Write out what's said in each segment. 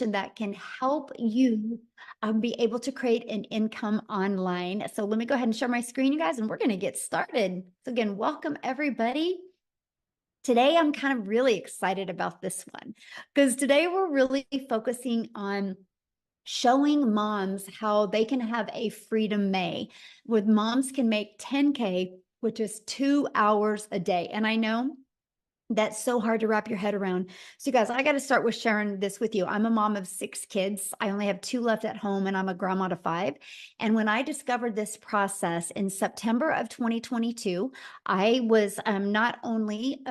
that can help you be able to create an income online. So let me go ahead and share my screen, you guys, and we're going to get started. So again, welcome everybody. Today, I'm kind of really excited about this one because today we're really focusing on showing moms how they can have a Freedom May, where moms can make 10K, which is 2 hours a day. And I know that's so hard to wrap your head around. So, you guys, I got to start with sharing this with you. I'm a mom of 6 kids. I only have 2 left at home, and I'm a grandma to 5. And when I discovered this process in September of 2022, I was not only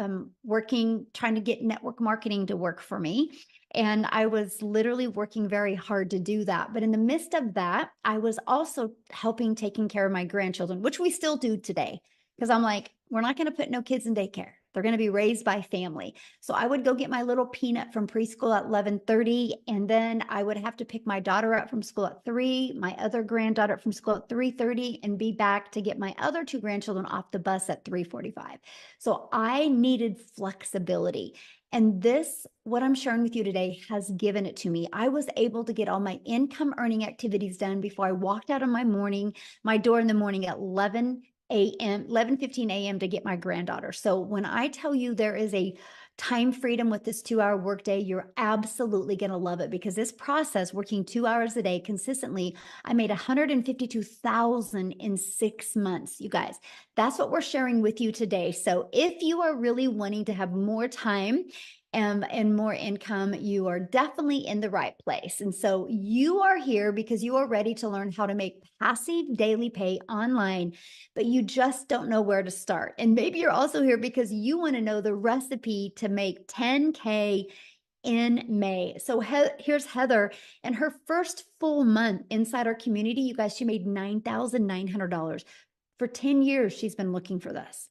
working, trying to get network marketing to work for me, and I was literally working very hard to do that. But in the midst of that, I was also helping taking care of my grandchildren, which we still do today. Because I'm like, we're not going to put no kids in daycare. They're going to be raised by family. So I would go get my little peanut from preschool at 11:30, and then I would have to pick my daughter up from school at 3, my other granddaughter from school at 3:30, and be back to get my other 2 grandchildren off the bus at 3:45. So I needed flexibility. And this, what I'm sharing with you today, has given it to me. I was able to get all my income earning activities done before I walked out of my door in the morning at 11:15 a.m. to get my granddaughter. So when I tell you there is a time freedom with this 2-hour workday, you're absolutely going to love it, because this process, working 2 hours a day consistently, I made $152,000 in 6 months. You guys, that's what we're sharing with you today. So if you are really wanting to have more time and more income, you are definitely in the right place. And so you are here because you are ready to learn how to make passive daily pay online, but you just don't know where to start. And maybe you're also here because you want to know the recipe to make 10K in May. So here's Heather. In her first full month inside our community, you guys, she made $9,900. For 10 years, she's been looking for this.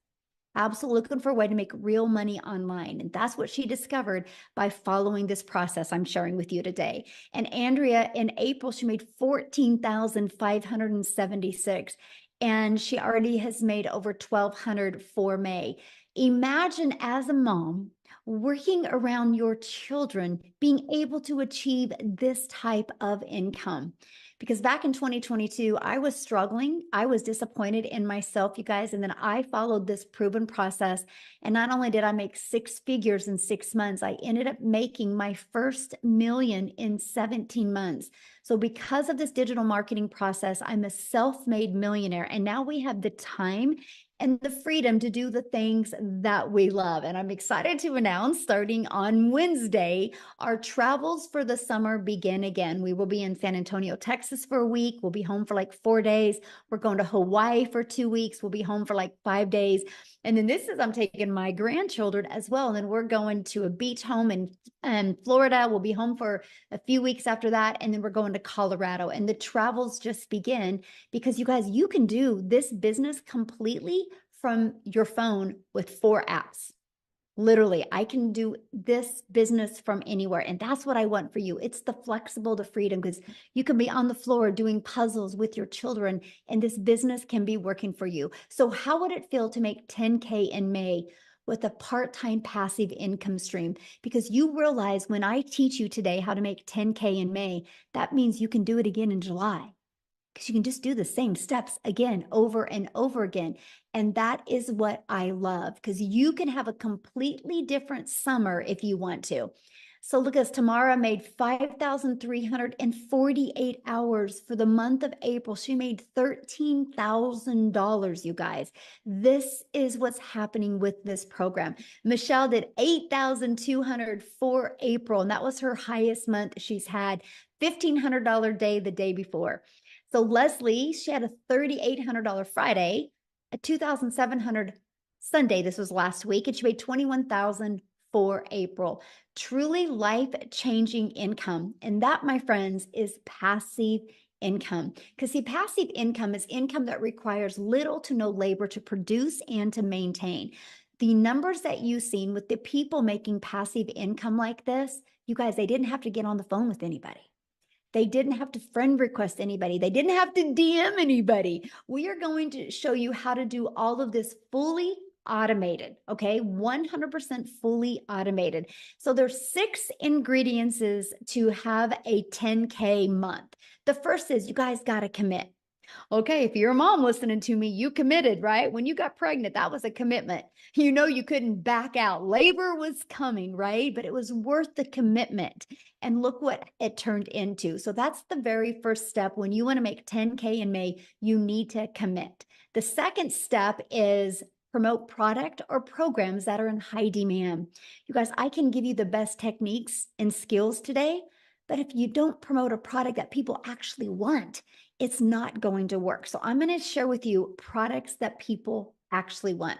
Absolutely looking for a way to make real money online. And that's what she discovered by following this process I'm sharing with you today. And Andrea, in April, she made $14,576. And she already has made over $1,200 for May. Imagine, as a mom, working around your children, being able to achieve this type of income. Because back in 2022, I was struggling. I was disappointed in myself, you guys. And then I followed this proven process. And not only did I make 6 figures in 6 months, I ended up making my first million in 17 months. So because of this digital marketing process, I'm a self-made millionaire. And now we have the time and the freedom to do the things that we love. And I'm excited to announce, starting on Wednesday, our travels for the summer begin again. We will be in San Antonio, Texas for a week. We'll be home for like 4 days. We're going to Hawaii for 2 weeks. We'll be home for like 5 days. And then I'm taking my grandchildren as well. And then we're going to a beach home in Florida. We'll be home for a few weeks after that. And then we're going to Colorado. And the travels just begin, because you guys, you can do this business completely from your phone with 4 apps. Literally, I can do this business from anywhere. And that's what I want for you. It's the flexible, the freedom, because you can be on the floor doing puzzles with your children, and this business can be working for you. So how would it feel to make 10K in May with a part-time passive income stream? Because you realize, when I teach you today how to make 10K in May, that means you can do it again in July, because you can just do the same steps again, over and over again. And that is what I love, because you can have a completely different summer if you want to. So look, as Tamara made 5,348 hours for the month of April. She made $13,000, you guys. This is what's happening with this program. Michelle did 8,200 for April, and that was her highest month she's had. $1,500 day the day before. So Leslie, she had a $3,800 Friday, a $2,700 Sunday. This was last week, and she made $21,000 for April. Truly life-changing income. And that, my friends, is passive income. Because see, passive income is income that requires little to no labor to produce and to maintain. The numbers that you've seen with the people making passive income like this, you guys, they didn't have to get on the phone with anybody. They didn't have to friend request anybody. They didn't have to DM anybody. We are going to show you how to do all of this fully automated, okay? 100% fully automated. So there's 6 ingredients to have a 10K month. The first is you guys got to commit. Okay, if you're a mom listening to me, you committed, right? When you got pregnant, that was a commitment. You know, you couldn't back out. Labor was coming, right? But it was worth the commitment. And look what it turned into. So that's the very first step. When you want to make 10K in May, you need to commit. The second step is promote product or programs that are in high demand. You guys, I can give you the best techniques and skills today, but if you don't promote a product that people actually want, it's not going to work. So I'm going to share with you products that people actually want.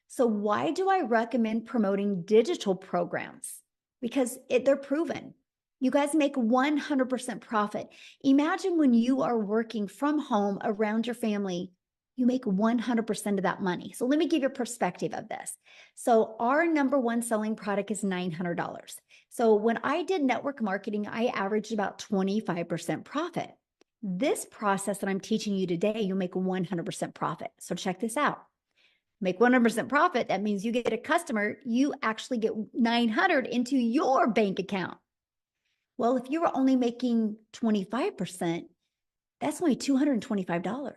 So why do I recommend promoting digital programs? Because they're proven. You guys make 100% profit. Imagine when you are working from home around your family, you make 100% of that money. So let me give you a perspective of this. So our number one selling product is $900. So when I did network marketing, I averaged about 25% profit. This process that I'm teaching you today, you'll make 100% profit. So check this out. Make 100% profit. That means you get a customer, you actually get 900 into your bank account. Well, if you were only making 25%, that's only $225.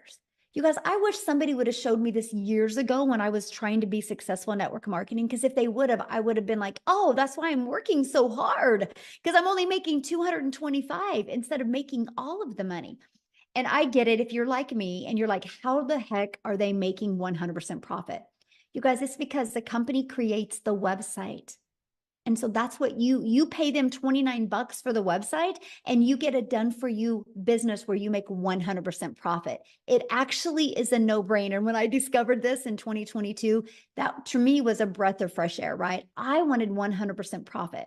You guys, I wish somebody would have showed me this years ago when I was trying to be successful in network marketing, because if they would have, I would have been like, oh, that's why I'm working so hard, because I'm only making 225 instead of making all of the money. And I get it if you're like me and you're like, how the heck are they making 100% profit? You guys, it's because the company creates the website. And so that's what you pay them $29 for the website and you get a done for you business where you make 100% profit. It actually is a no-brainer. And when I discovered this in 2022, that to me was a breath of fresh air, right? I wanted 100% profit.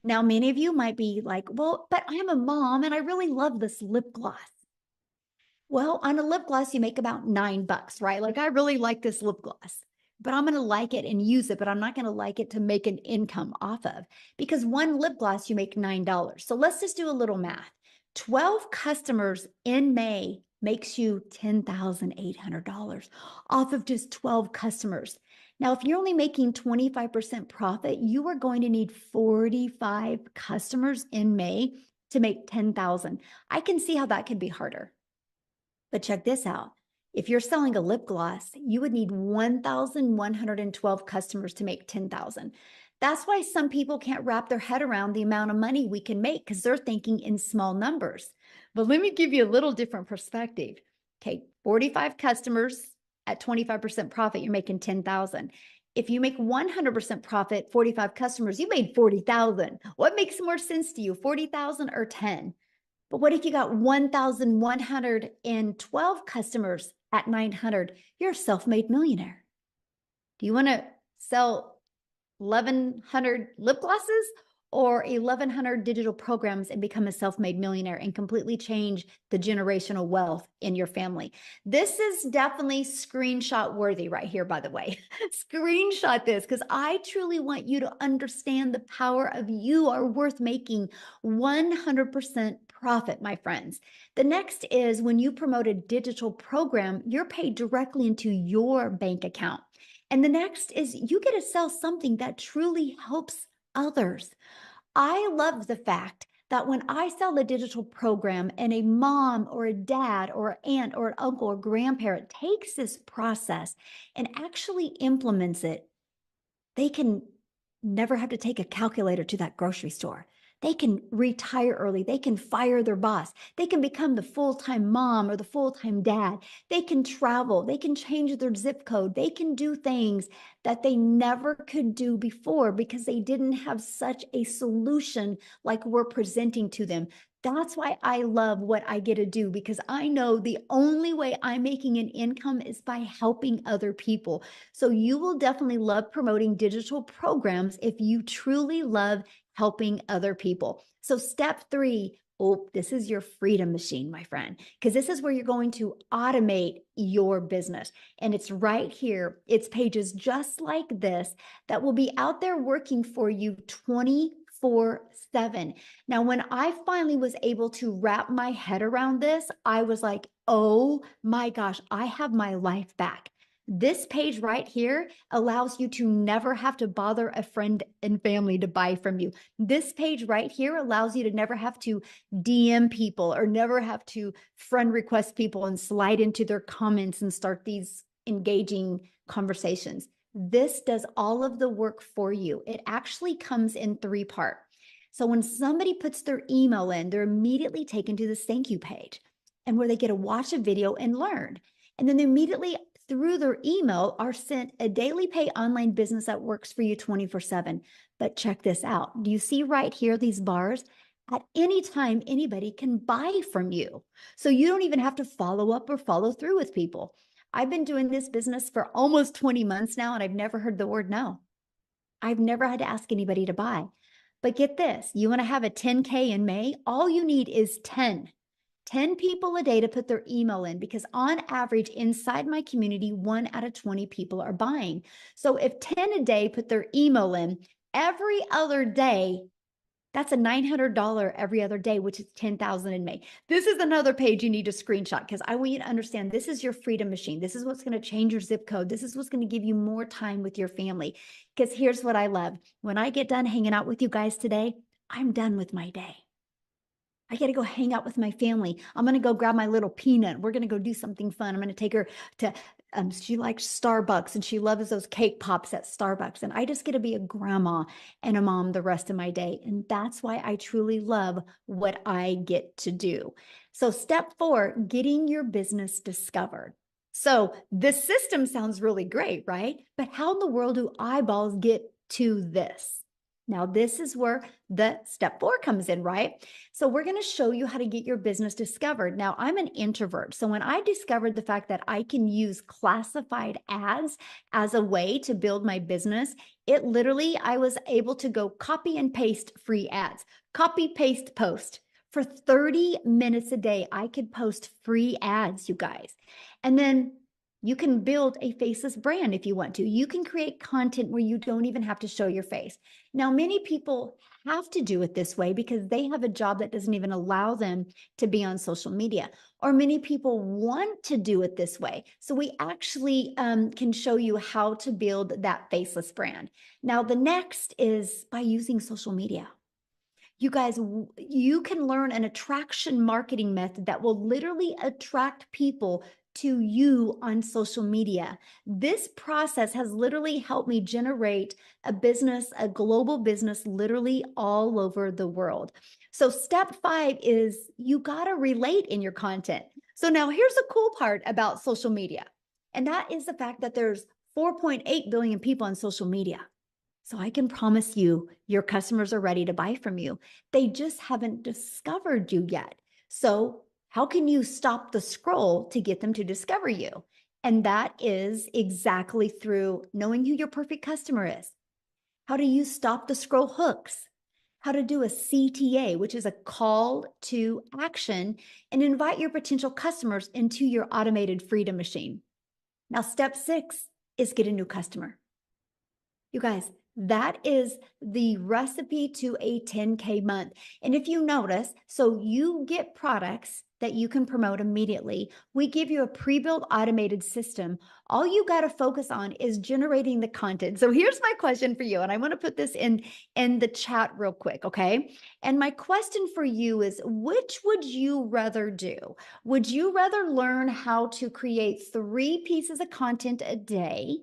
Now, many of you might be like, well, but I'm a mom and I really love this lip gloss. Well, on a lip gloss, you make about $9, right? Like, I really like this lip gloss, but I'm going to like it and use it, but I'm not going to like it to make an income off of, because one lip gloss, you make $9. So let's just do a little math. 12 customers in May makes you $10,800 off of just 12 customers. Now, if you're only making 25% profit, you are going to need 45 customers in May to make 10,000. I can see how that could be harder. But check this out. If you're selling a lip gloss, you would need 1,112 customers to make 10,000. That's why some people can't wrap their head around the amount of money we can make, because they're thinking in small numbers. But let me give you a little different perspective. Okay, 45 customers at 25% profit, you're making 10,000. If you make 100% profit, 45 customers, you made 40,000. What makes more sense to you, 40,000 or 10? But what if you got 1,112 customers at 900? You're a self-made millionaire. Do you want to sell 1,100 lip glosses or 1,100 digital programs and become a self-made millionaire and completely change the generational wealth in your family? This is definitely screenshot worthy right here, by the way. Screenshot this, because I truly want you to understand the power of you are worth making 100% profit, my friends. The next is when you promote a digital program, you're paid directly into your bank account. And the next is you get to sell something that truly helps others. I love the fact that when I sell a digital program and a mom or a dad or an aunt or an uncle or grandparent takes this process and actually implements it, they can never have to take a calculator to that grocery store. They can retire early. They can fire their boss. They can become the full-time mom or the full-time dad. They can travel. They can change their zip code. They can do things that they never could do before because they didn't have such a solution like we're presenting to them. That's why I love what I get to do, because I know the only way I'm making an income is by helping other people. So you will definitely love promoting digital programs if you truly love helping other people. So step 3, oh, this is your freedom machine, my friend, because this is where you're going to automate your business. And it's right here. It's pages just like this that will be out there working for you 24/7. Now, when I finally was able to wrap my head around this, I was like, oh my gosh, I have my life back. This page right here allows you to never have to bother a friend and family to buy from you. This page right here allows you to never have to DM people or never have to friend request people and slide into their comments and start these engaging conversations. This does all of the work for you. It actually comes in 3 parts. So when somebody puts their email in, they're immediately taken to this thank you page and where they get to watch a video and learn. And then they immediately through their email are sent a daily pay online business that works for you 24/7. But check this out. Do you see right here these bars? At any time, anybody can buy from you. So you don't even have to follow up or follow through with people. I've been doing this business for almost 20 months now, and I've never heard the word no. I've never had to ask anybody to buy. But get this, you want to have a 10K in May? All you need is 10 people a day to put their email in, because on average inside my community, 1 out of 20 people are buying. So if 10 a day put their email in every other day, that's a $900 every other day, which is 10,000 in May. This is another page you need to screenshot because I want you to understand this is your freedom machine. This is what's going to change your zip code. This is what's going to give you more time with your family. Because here's what I love. When I get done hanging out with you guys today, I'm done with my day. I got to go hang out with my family. I'm going to go grab my little peanut. We're going to go do something fun. I'm going to take her to, she likes Starbucks and she loves those cake pops at Starbucks. And I just get to be a grandma and a mom the rest of my day. And that's why I truly love what I get to do. So step 4, getting your business discovered. So this system sounds really great, right? But how in the world do eyeballs get to this? Now, this is where the step 4 comes in, right? So we're going to show you how to get your business discovered. Now, I'm an introvert. So when I discovered the fact that I can use classified ads as a way to build my business, it literally, I was able to go copy and paste free ads, copy, paste, post. For 30 minutes a day, I could post free ads, you guys. And then you can build a faceless brand if you want to. You can create content where you don't even have to show your face. Now, many people have to do it this way because they have a job that doesn't even allow them to be on social media. Or many people want to do it this way. So we actually can show you how to build that faceless brand. Now, the next is by using social media. You guys, you can learn an attraction marketing method that will literally attract people to you on social media. This process has literally helped me generate a business, a global business, literally all over the world. So step 5 is you got to relate in your content. So now here's the cool part about social media. And that is the fact that there's 4.8 billion people on social media. So I can promise you, your customers are ready to buy from you. They just haven't discovered you yet. So how can you stop the scroll to get them to discover you? And that is exactly through knowing who your perfect customer is. How do you stop the scroll hooks? How to do a CTA, which is a call to action, and invite your potential customers into your automated freedom machine. Now, step 6 is get a new customer. You guys, that is the recipe to a 10K month. And if you notice, so you get products that you can promote immediately. We give you a pre-built automated system. All you got to focus on is generating the content. So here's my question for you. And I want to put this in the chat real quick, okay? And my question for you is, which would you rather do? Would you rather learn how to create 3 pieces of content a day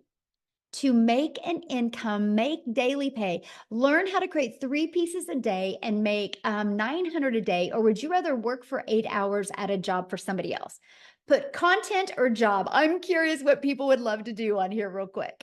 to make an income, make daily pay, learn how to create 3 pieces a day and make 900 a day? Or would you rather work for 8 hours at a job for somebody else? Put content or job. I'm curious what people would love to do on here real quick.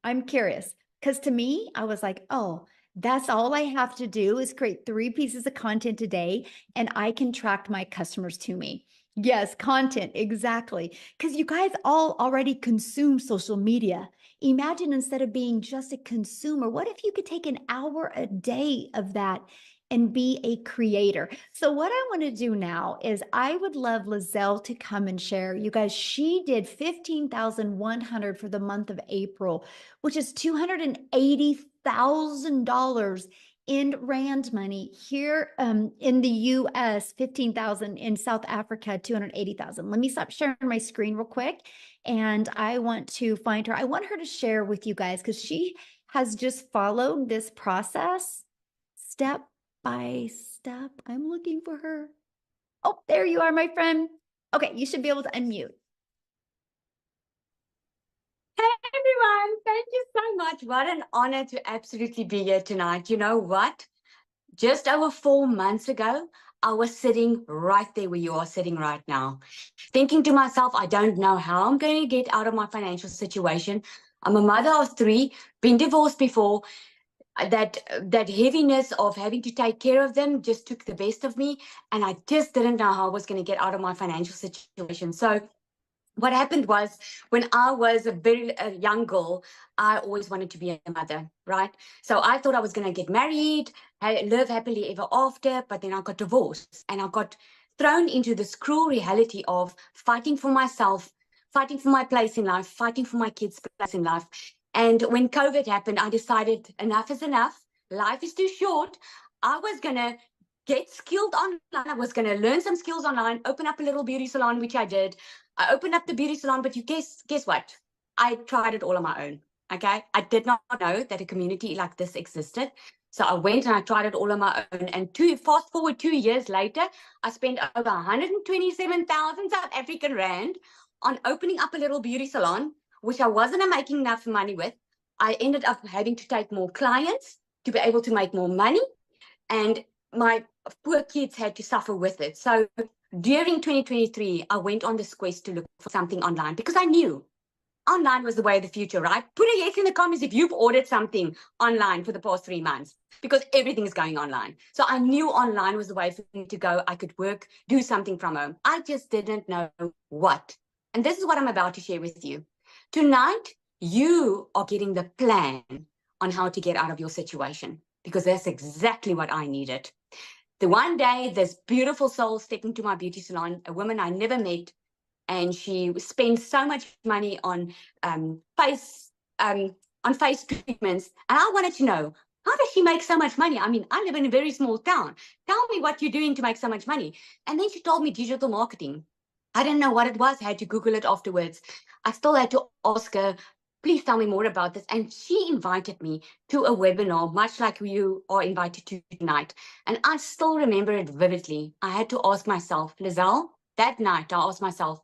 I'm curious because to me, I was like, oh, that's all I have to do is create 3 pieces of content a day and I can track my customers to me. Yes, content, exactly. Because you guys all already consume social media. Imagine instead of being just a consumer, what if you could take an hour a day of that and be a creator? So what I want to do now is I would love Lizelle to come and share. You guys, she did 15,100 for the month of April, which is $280,000 in rand money. Here in the US, 15,000. In South Africa, 280,000. Let me stop sharing my screen real quick. And I want to find her. I want her to share with you guys because she has just followed this process step by step. I'm looking for her. Oh, there you are, my friend. Okay, you should be able to unmute. Hey everyone, thank you so much. What an honor to absolutely be here tonight. You know what? Just over 4 months ago, I was sitting right there where you are sitting right now, thinking to myself, I don't know how I'm going to get out of my financial situation. I'm a mother of 3, been divorced before. That heaviness of having to take care of them just took the best of me, and I just didn't know how I was going to get out of my financial situation. So what happened was, when I was a young girl, I always wanted to be a mother, right? So I thought I was going to get married, live happily ever after, but then I got divorced and I got thrown into this cruel reality of fighting for myself, fighting for my place in life, fighting for my kids' place in life. And when COVID happened, I decided enough is enough. Life is too short. I was going to get skilled online. I was going to learn some skills online, open up a little beauty salon, which I did. I opened up the beauty salon, but you guess what? I tried it all on my own. Okay. I did not know that a community like this existed. So I went and I tried it all on my own. And fast forward 2 years later, I spent over 127,000 South African Rand on opening up a little beauty salon, which I wasn't making enough money with. I ended up having to take more clients to be able to make more money. And my poor kids had to suffer with it. So during 2023, I went on this quest to look for something online because I knew online was the way of the future, right? Put a yes in the comments if you've ordered something online for the past 3 months, because everything is going online. So I knew online was the way for me to go. I could work, do something from home. I just didn't know what. And this is what I'm about to share with you. Tonight, you are getting the plan on how to get out of your situation, because that's exactly what I needed. The one day, this beautiful soul stepped into my beauty salon, a woman I never met, and she spends so much money on face treatments. And I wanted to know, how does she make so much money? I mean, I live in a very small town. Tell me what you're doing to make so much money. And then she told me digital marketing. I didn't know what it was. I had to Google it afterwards. I still had to ask her, please tell me more about this. And she invited me to a webinar, much like you are invited to tonight. And I still remember it vividly. I had to ask myself, Lizelle, that night, I asked myself,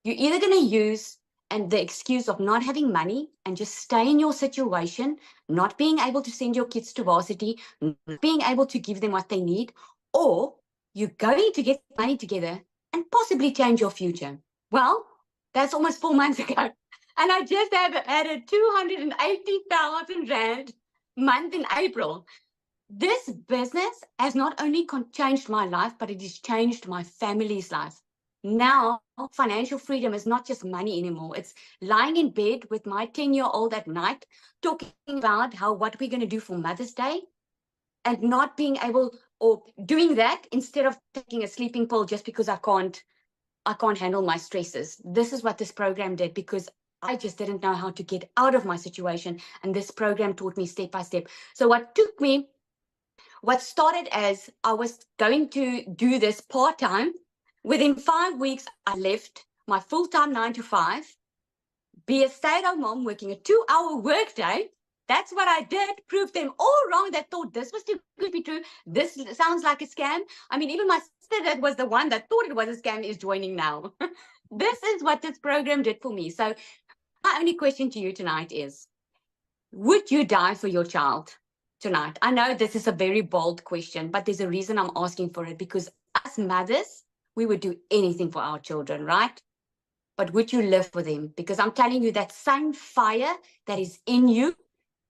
you're either going to use and the excuse of not having money and just stay in your situation, not being able to send your kids to varsity, not being able to give them what they need, or you're going to get money together and possibly change your future. Well, that's almost 4 months ago. And I just have added 280,000 Rand month in April. This business has not only changed my life, but it has changed my family's life. Now, financial freedom is not just money anymore. It's lying in bed with my 10-year-old at night, talking about what we're going to do for Mother's Day, and not being able, or doing that instead of taking a sleeping pill just because I can't handle my stresses. This is what this program did, because I just didn't know how to get out of my situation. And this program taught me step by step. So what started as I was going to do this part-time, within 5 weeks, I left my full-time 9 to 5, be a stay-at-home mom working a 2-hour workday. That's what I did. Proved them all wrong that thought this was too good to be true. This sounds like a scam. I mean, even my sister, that was the one that thought it was a scam, is joining now. This is what this program did for me. So my only question to you tonight is, would you die for your child tonight? I know this is a very bold question, but there's a reason I'm asking for it, because as mothers, we would do anything for our children, right? But would you live for them? Because I'm telling you, that same fire that is in you,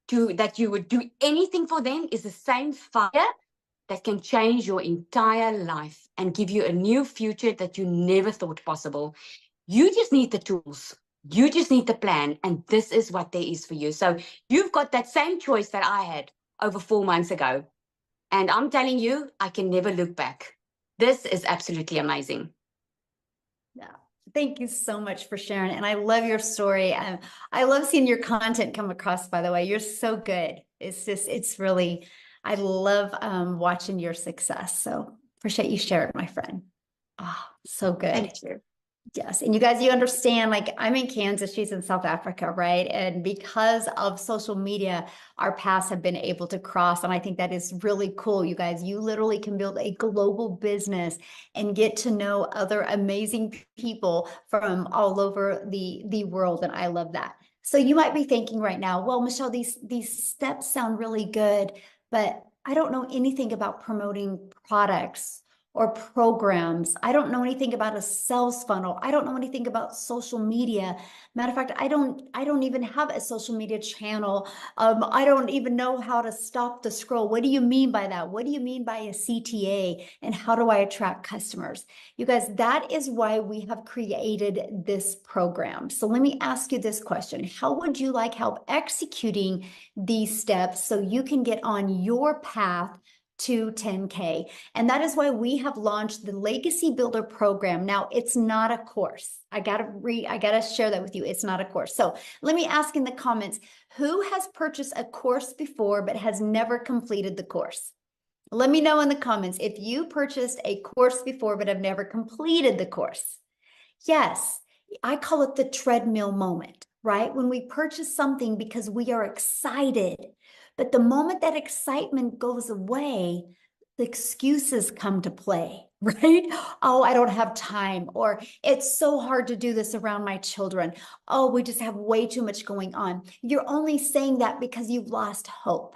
that you would do anything for them, is the same fire that can change your entire life and give you a new future that you never thought possible. You just need the tools. You just need the plan. And this is what there is for you. So you've got that same choice that I had over 4 months ago. And I'm telling you, I can never look back. This is absolutely amazing. Yeah. Thank you so much for sharing. And I love your story. I love seeing your content come across, by the way. You're so good. It's really, I love watching your success. So appreciate you sharing, my friend. Ah, so good. Thank you. Yes. And you guys, you understand, like I'm in Kansas, she's in South Africa, right? And because of social media, our paths have been able to cross. And I think that is really cool. You guys, you literally can build a global business and get to know other amazing people from all over the world. And I love that. So you might be thinking right now, well, Michelle, these steps sound really good, but I don't know anything about promoting products or programs. I don't know anything about a sales funnel. I don't know anything about social media. Matter of fact, I don't even have a social media channel. I don't even know how to stop the scroll. What do you mean by that? What do you mean by a CTA? And how do I attract customers? You guys, that is why we have created this program. So let me ask you this question. How would you like help executing these steps so you can get on your path to 10K? And that is why we have launched the Legacy Builder program. Now, it's not a course. I gotta share that with you. It's not a course. So let me ask in the comments, who has purchased a course before but has never completed the course? Let me know in the comments if you purchased a course before but have never completed the course. Yes, I call it the treadmill moment, right? When we purchase something because we are excited, but the moment that excitement goes away, the excuses come to play, right? Oh, I don't have time, or it's so hard to do this around my children. Oh, we just have way too much going on. You're only saying that because you've lost hope.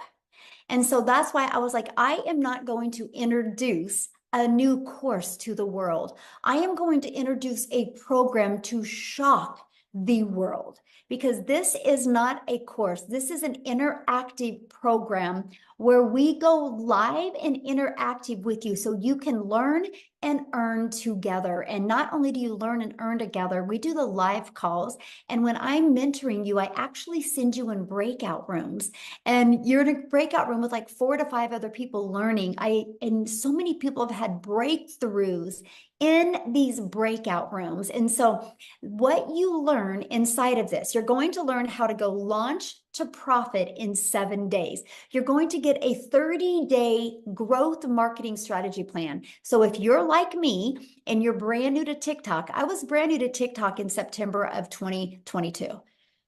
And so that's why I was like, I am not going to introduce a new course to the world. I am going to introduce a program to shock the world, because this is not a course. This is an interactive program where we go live and interactive with you so you can learn and earn together. And not only do you learn and earn together, we do the live calls. And when I'm mentoring you, I actually send you in breakout rooms, and you're in a breakout room with like 4 to 5 other people learning. And so many people have had breakthroughs in these breakout rooms. And so what you learn inside of this, you're going to learn how to go launch to profit in 7 days. You're going to get a 30-day growth marketing strategy plan. So if you're like me and you're brand new to TikTok, I was brand new to TikTok in September of 2022.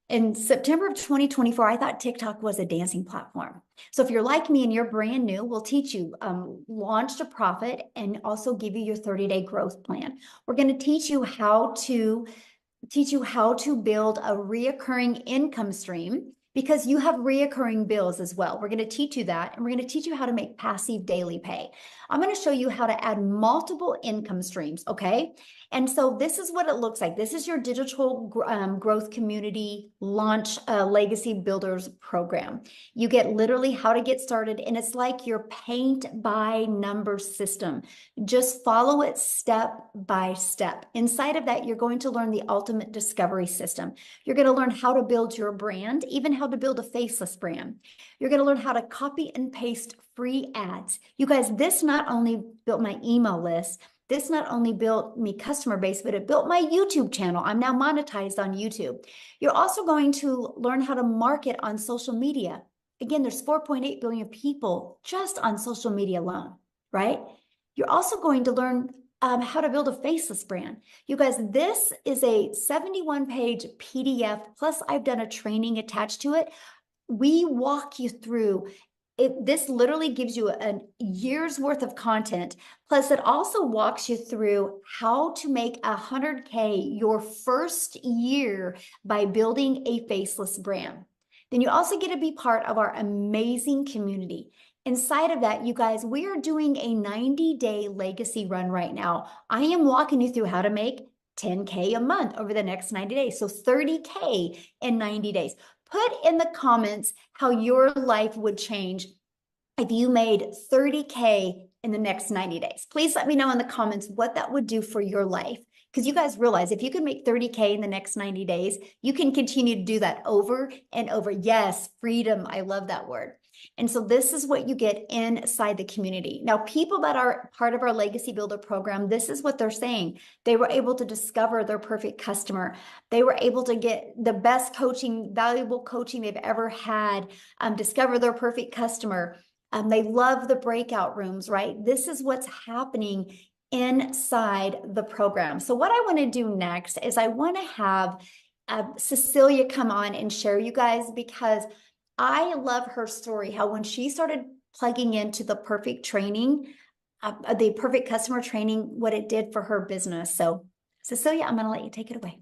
In September of 2024, I thought TikTok was a dancing platform. So if you're like me and you're brand new, we'll teach you launch to profit and also give you your 30-day growth plan. We're going to teach you how to build a reoccurring income stream, because you have reoccurring bills as well. We're going to teach you that, and we're going to teach you how to make passive daily pay. I'm going to show you how to add multiple income streams, okay? And so this is what it looks like. This is your digital growth community launch legacy builders program. You get literally how to get started, and it's like your paint by number system. Just follow it step by step. Inside of that, you're going to learn the ultimate discovery system. You're going to learn how to build your brand, even how to build a faceless brand. You're going to learn how to copy and paste free ads. You guys, this not only built my email list, this not only built me customer base, but it built my YouTube channel. I'm now monetized on YouTube. You're also going to learn how to market on social media. Again, there's 4.8 billion people just on social media alone, right? You're also going to learn how to build a faceless brand. You guys, this is a 71-page PDF, plus I've done a training attached to it. We walk you through it. This literally gives you a year's worth of content. Plus, it also walks you through how to make 100K your first year by building a faceless brand. Then you also get to be part of our amazing community. Inside of that, you guys, we are doing a 90-day legacy run right now. I am walking you through how to make 10K a month over the next 90 days. So 30K in 90 days. Put in the comments how your life would change if you made 30K in the next 90 days. Please let me know in the comments what that would do for your life. Because you guys realize if you can make 30K in the next 90 days, you can continue to do that over and over. Yes, freedom. I love that word. And so this is what you get inside the community. Now, people that are part of our Legacy Builder program, this is what they're saying. They were able to discover their perfect customer. They were able to get the best coaching, valuable coaching they've ever had, discover their perfect customer, They love the breakout rooms, right? This is what's happening inside the program. So what I want to do next is I want to have Cecilia come on and share you guys, because I love her story, how when she started plugging into the perfect training, the perfect customer training, what it did for her business. So Cecilia, I'm going to let you take it away.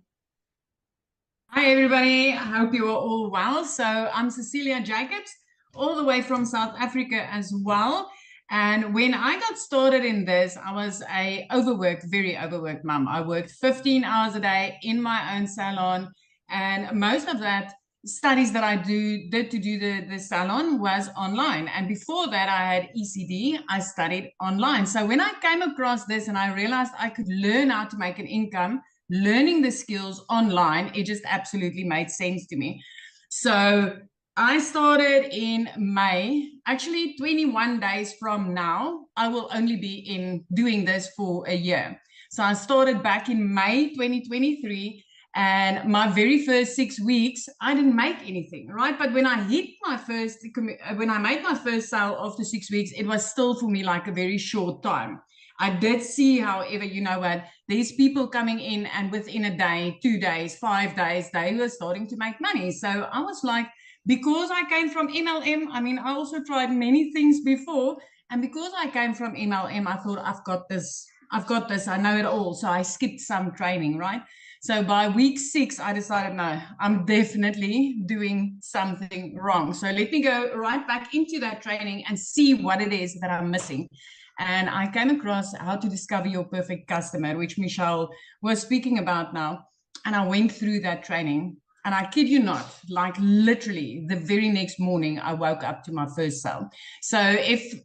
Hi, everybody. I hope you are all well. So I'm Cecilia Jacobs, all the way from South Africa as well. And when I got started in this, I was a very overworked mom. I worked 15 hours a day in my own salon. And most of that studies that I did to do the salon was online. And before that, I had ECD. I studied online. So when I came across this and I realized I could learn how to make an income, learning the skills online, it just absolutely made sense to me. So I started in May. Actually, 21 days from now, I will only be in doing this for a year. So I started back in May 2023. And my very first 6 weeks, I didn't make anything, right? But when I made my first sale after 6 weeks, it was still for me like a very short time. I did see, however, you know what, there's people coming in and within a day, 2 days, 5 days, they were starting to make money. So I was like, because I came from MLM, I mean, I also tried many things before. And because I came from MLM, I thought, I've got this, I know it all. So I skipped some training, right? So by week 6, I decided, no, I'm definitely doing something wrong. So let me go right back into that training and see what it is that I'm missing. And I came across How to Discover Your Perfect Customer, which Michelle was speaking about now. And I went through that training. And I kid you not, like literally the very next morning, I woke up to my first sale. So if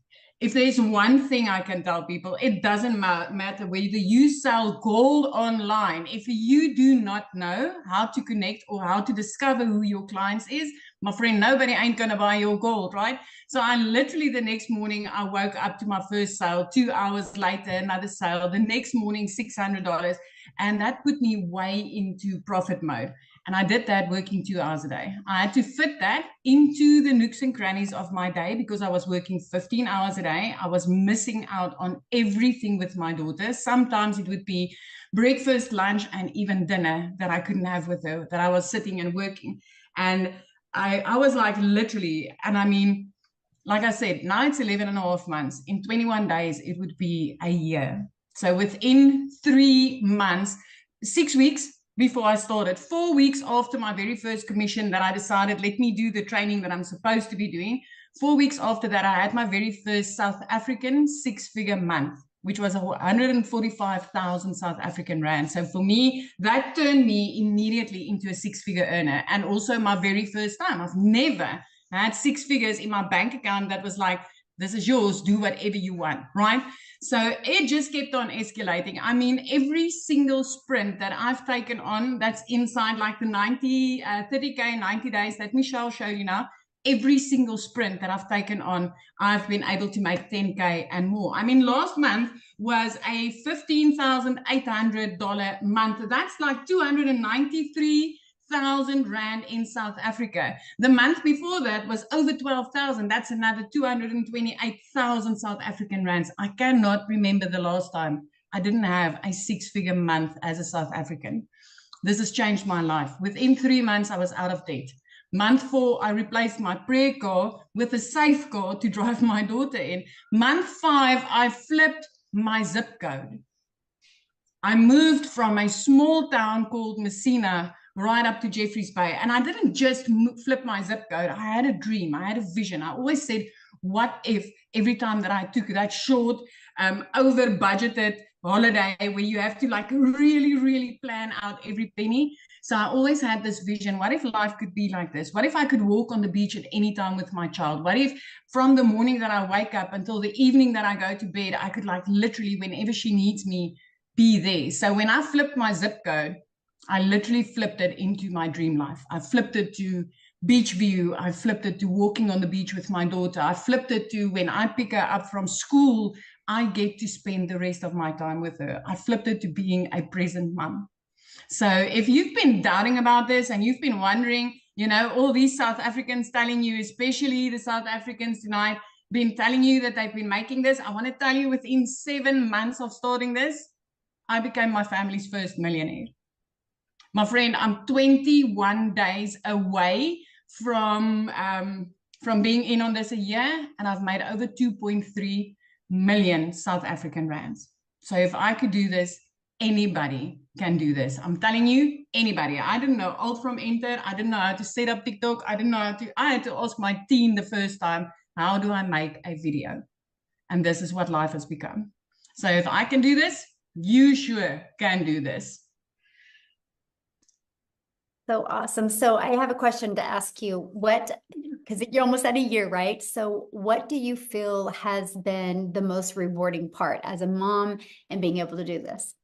there's one thing I can tell people, it doesn't matter whether you sell gold online. If you do not know how to connect or how to discover who your clients is, my friend, nobody ain't going to buy your gold, right? So I literally the next morning, I woke up to my first sale. 2 hours later, another sale. The next morning, $600. And that put me way into profit mode. And I did that working 2 hours a day. I had to fit that into the nooks and crannies of my day because I was working 15 hours a day. I was missing out on everything with my daughter. Sometimes it would be breakfast, lunch, and even dinner that I couldn't have with her, that I was sitting and working. And I was like literally, and I mean, like I said, now it's 11 and a half months. In 21 days, it would be a year. So within 3 months, 6 weeks, before I started, 4 weeks after my very first commission that I decided, let me do the training that I'm supposed to be doing. 4 weeks after that, I had my very first South African 6-figure month, which was 145,000 South African rand. So for me, that turned me immediately into a 6-figure earner. And also my very first time. I've never had 6 figures in my bank account that was like, this is yours, do whatever you want, right? So it just kept on escalating. I mean, every single sprint that I've taken on that's inside like the 30K, 90 days that Michelle showed you now, every single sprint that I've taken on, I've been able to make 10K and more. I mean, last month was a $15,800 month. That's like 293,000 rand in South Africa. The month before that was over 12,000. That's another 228,000 South African rands. I cannot remember the last time I didn't have a 6-figure month as a South African. This has changed my life. Within 3 months, I was out of debt. Month 4, I replaced my prayer car with a safe car to drive my daughter in. Month 5, I flipped my zip code. I moved from a small town called Messina right up to Jeffreys Bay. And I didn't just flip my zip code. I had a dream. I had a vision. I always said, what if every time that I took that short, over budgeted holiday where you have to like really, really plan out every penny. So I always had this vision. What if life could be like this? What if I could walk on the beach at any time with my child? What if from the morning that I wake up until the evening that I go to bed, I could like literally whenever she needs me, be there. So when I flipped my zip code, I literally flipped it into my dream life. I flipped it to beach view. I flipped it to walking on the beach with my daughter. I flipped it to when I pick her up from school, I get to spend the rest of my time with her. I flipped it to being a present mom. So if you've been doubting about this and you've been wondering, you know, all these South Africans telling you, especially the South Africans tonight, been telling you that they've been making this. I want to tell you, within 7 months of starting this, I became my family's first millionaire. My friend, I'm 21 days away from being in on this a year, and I've made over 2.3 million South African rands. So if I could do this, anybody can do this. I'm telling you, anybody. I didn't know alt from enter. I didn't know how to set up TikTok. I had to ask my teen the first time, how do I make a video? And this is what life has become. So if I can do this, you sure can do this. So awesome. So I have a question to ask you. Because you're almost at a year, right? So what do you feel has been the most rewarding part as a mom and being able to do this?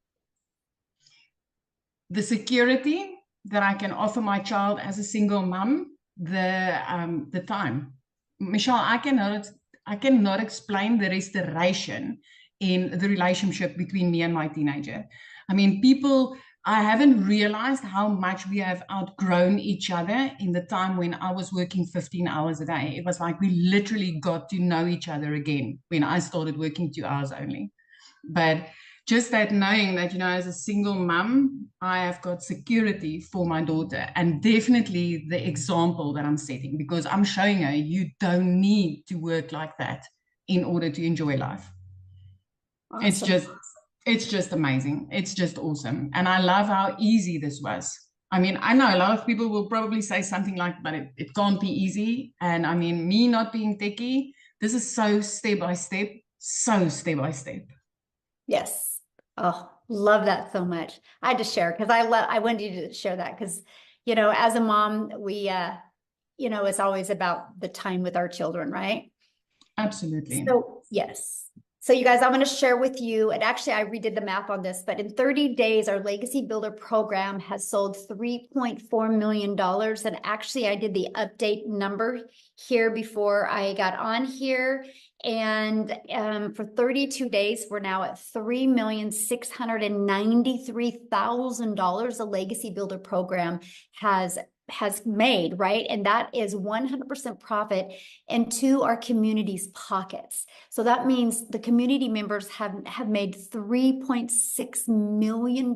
The security that I can offer my child as a single mom, the time. Michelle, I cannot explain the restoration in the relationship between me and my teenager. I mean, I haven't realized how much we have outgrown each other in the time when I was working 15 hours a day. It was like we literally got to know each other again when I started working 2 hours only. But just that knowing that, as a single mom, I have got security for my daughter, and definitely the example that I'm setting, because I'm showing her you don't need to work like that in order to enjoy life. Awesome. It's just amazing. It's just awesome. And I love how easy this was. I mean, I know a lot of people will probably say something like, but it can't be easy. And I mean, me not being techie, this is so step by step. Yes. Oh, love that so much. I had to share because I wanted you to share that because, as a mom, we, it's always about the time with our children, right? Absolutely. So, yes. So you guys, I'm going to share with you, and actually I redid the math on this, but in 30 days, our Legacy Builder program has sold $3.4 million. And actually I did the update number here before I got on here. And for 32 days, we're now at $3,693,000. The Legacy Builder program has made, right? And that is 100% profit into our community's pockets. So that means the community members have made $3.6 million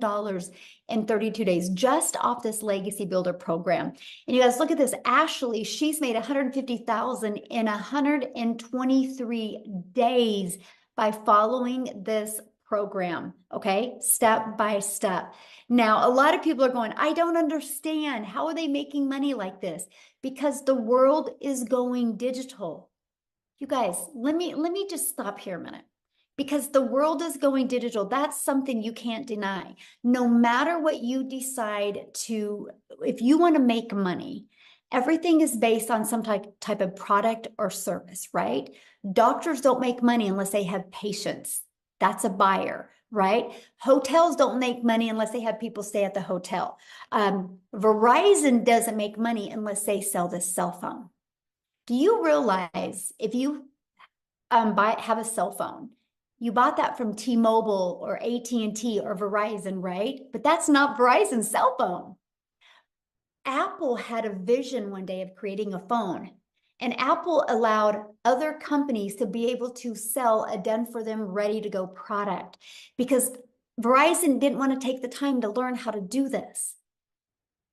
in 32 days just off this Legacy Builder program. And you guys look at this. Ashley, she's made $150,000 in 123 days by following this program, okay? Step by step. Now, a lot of people are going, I don't understand. How are they making money like this? Because the world is going digital. You guys, let me just stop here a minute. Because the world is going digital. That's something you can't deny. No matter what you decide to, if you want to make money, everything is based on some type of product or service, right? Doctors don't make money unless they have patients. That's a buyer, right? Hotels don't make money unless they have people stay at the hotel. Verizon doesn't make money unless they sell this cell phone. Do you realize if you have a cell phone, you bought that from T-Mobile or AT&T or Verizon, right? But that's not Verizon's cell phone. Apple had a vision one day of creating a phone, and Apple allowed other companies to be able to sell a done-for-them, ready-to-go product because Verizon didn't want to take the time to learn how to do this.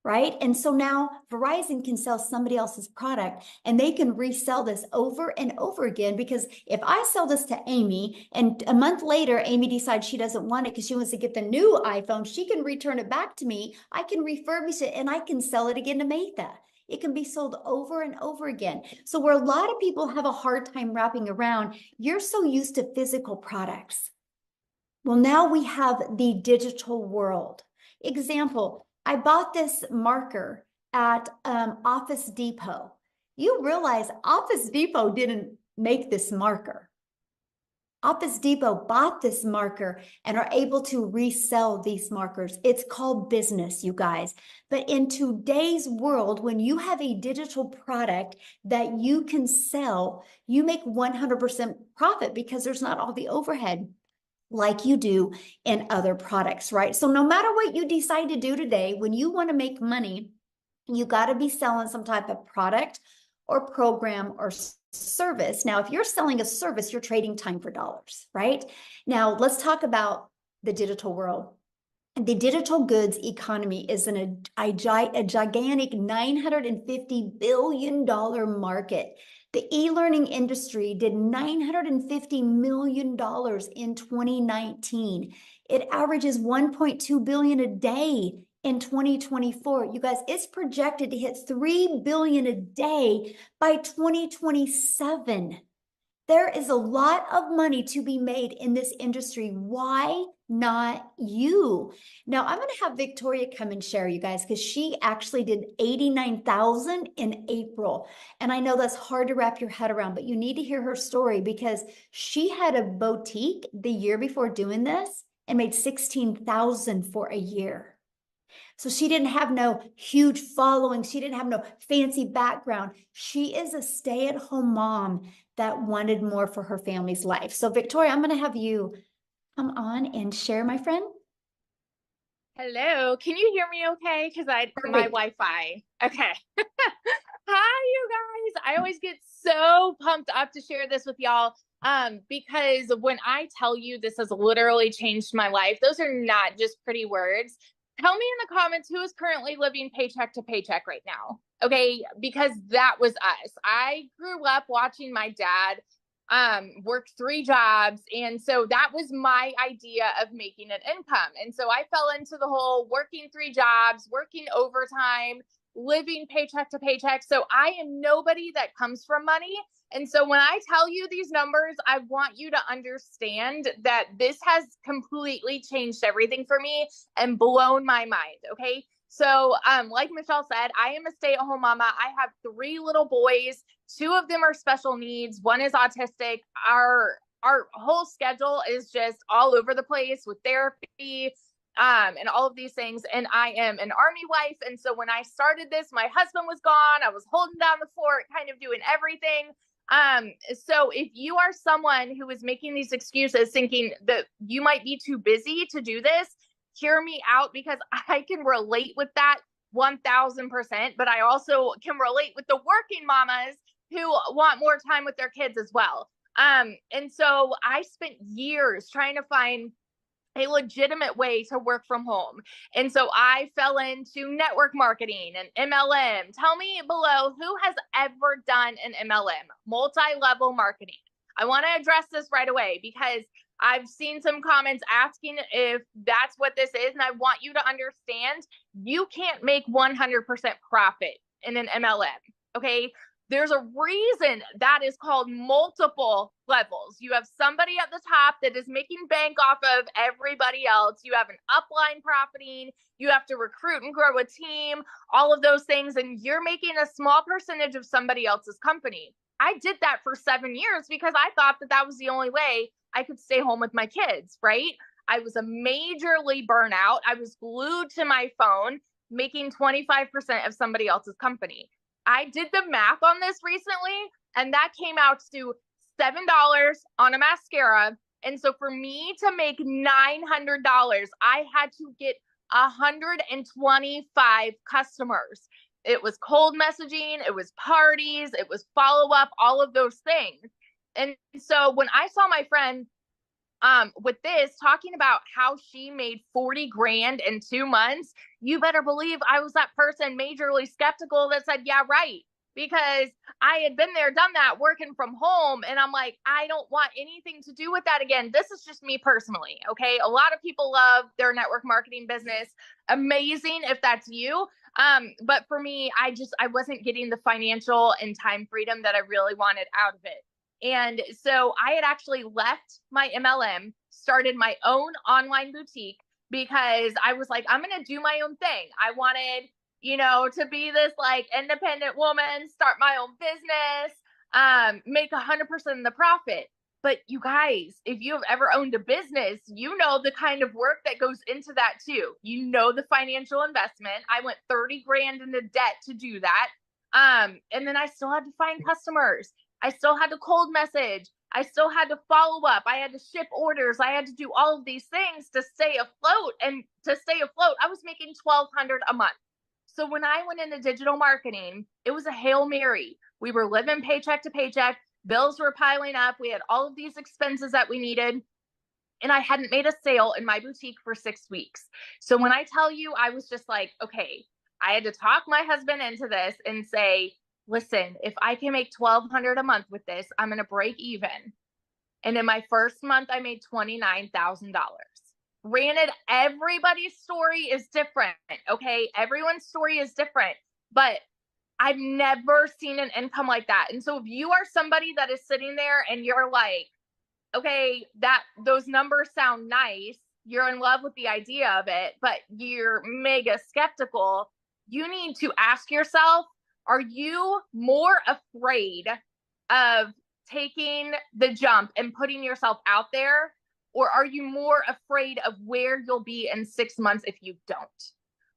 Right? And so now Verizon can sell somebody else's product and they can resell this over and over again, because if I sell this to Amy and a month later, Amy decides she doesn't want it because she wants to get the new iPhone, she can return it back to me. I can refurbish it and I can sell it again to Maytha. It can be sold over and over again. So where a lot of people have a hard time wrapping around, you're so used to physical products. Well, now we have the digital world. Example, I bought this marker at Office Depot. You realize Office Depot didn't make this marker. Office Depot bought this marker and are able to resell these markers. It's called business, you guys. But in today's world, when you have a digital product that you can sell, you make 100% profit because there's not all the overhead like you do in other products, right? So no matter what you decide to do today, when you want to make money, you got to be selling some type of product or program or service. Now, if you're selling a service, you're trading time for dollars, right? Now, let's talk about the digital world. The digital goods economy is a gigantic $950 billion market. The e-learning industry did $950 million in 2019. It averages $1.2 billion a day in 2024. You guys, it's projected to hit $3 billion a day by 2027. There is a lot of money to be made in this industry. Why not you? Now, I'm going to have Victoria come and share, you guys, because she actually did 89,000 in April. And I know that's hard to wrap your head around, but you need to hear her story because she had a boutique the year before doing this and made 16,000 for a year. So she didn't have no huge following. She didn't have no fancy background. She is a stay-at-home mom that wanted more for her family's life. So Victoria, I'm going to have you come on and share, my friend. Hello, can you hear me okay? Because my Wi-Fi. Okay. Hi, you guys. I always get so pumped up to share this with y'all. Because when I tell you this has literally changed my life, those are not just pretty words. Tell me in the comments who is currently living paycheck to paycheck right now. Okay, because that was us. I grew up watching my dad work 3 jobs. And so that was my idea of making an income. And so I fell into the whole working 3 jobs, working overtime, living paycheck to paycheck. So I am nobody that comes from money. And so when I tell you these numbers, I want you to understand that this has completely changed everything for me and blown my mind. Okay. So, like Michelle said, I am a stay-at-home mama. I have 3 little boys. 2 of them are special needs. 1 is autistic. Our whole schedule is just all over the place with therapy, and all of these things. And I am an Army wife. And so when I started this, my husband was gone. I was holding down the fort, kind of doing everything. So if you are someone who is making these excuses thinking that you might be too busy to do this, hear me out, because I can relate with that 1000%, but I also can relate with the working mamas who want more time with their kids as well. And so I spent years trying to find a legitimate way to work from home. And so I fell into network marketing and MLM. Tell me below who has ever done an MLM, multi-level marketing. I want to address this right away because I've seen some comments asking if that's what this is. And I want you to understand you can't make 100% profit in an MLM. Okay. There's a reason that is called multiple levels. You have somebody at the top that is making bank off of everybody else. You have an upline profiting. You have to recruit and grow a team, all of those things. And you're making a small percentage of somebody else's company. I did that for 7 years because I thought that that was the only way I could stay home with my kids, right? I was a majorly burnout. I was glued to my phone, making 25% of somebody else's company. I did the math on this recently, and that came out to $7 on a mascara. And so for me to make $900, I had to get 125 customers. It was cold messaging, it was parties, it was follow-up, all of those things. And so when I saw my friend with this talking about how she made 40 grand in 2 months, you better believe I was that person majorly skeptical that said, yeah, right. Because I had been there, done that, working from home. And I'm like, I don't want anything to do with that again. This is just me personally. Okay. A lot of people love their network marketing business. Amazing if that's you. But for me, I wasn't getting the financial and time freedom that I really wanted out of it. And so I had actually left my MLM, started my own online boutique because I was like, I'm going to do my own thing. I wanted, to be this like independent woman, start my own business, make 100% of the profit. But you guys, if you have ever owned a business, you know the kind of work that goes into that too. You know the financial investment. I went 30 grand into debt to do that. And then I still had to find customers. I still had to cold message. I still had to follow up. I had to ship orders. I had to do all of these things to stay afloat. And to stay afloat, I was making $1,200 a month. So when I went into digital marketing, it was a Hail Mary. We were living paycheck to paycheck. Bills were piling up. We had all of these expenses that we needed. And I hadn't made a sale in my boutique for 6 weeks. So when I tell you, I was just like, okay, I had to talk my husband into this and say, listen, if I can make $1,200 a month with this, I'm going to break even. And in my first month, I made $29,000. Granted, everybody's story is different. Okay. Everyone's story is different, but I've never seen an income like that. And so if you are somebody that is sitting there and you're like, okay, those numbers sound nice, you're in love with the idea of it, but you're mega skeptical, you need to ask yourself, are you more afraid of taking the jump and putting yourself out there? Or are you more afraid of where you'll be in 6 months if you don't?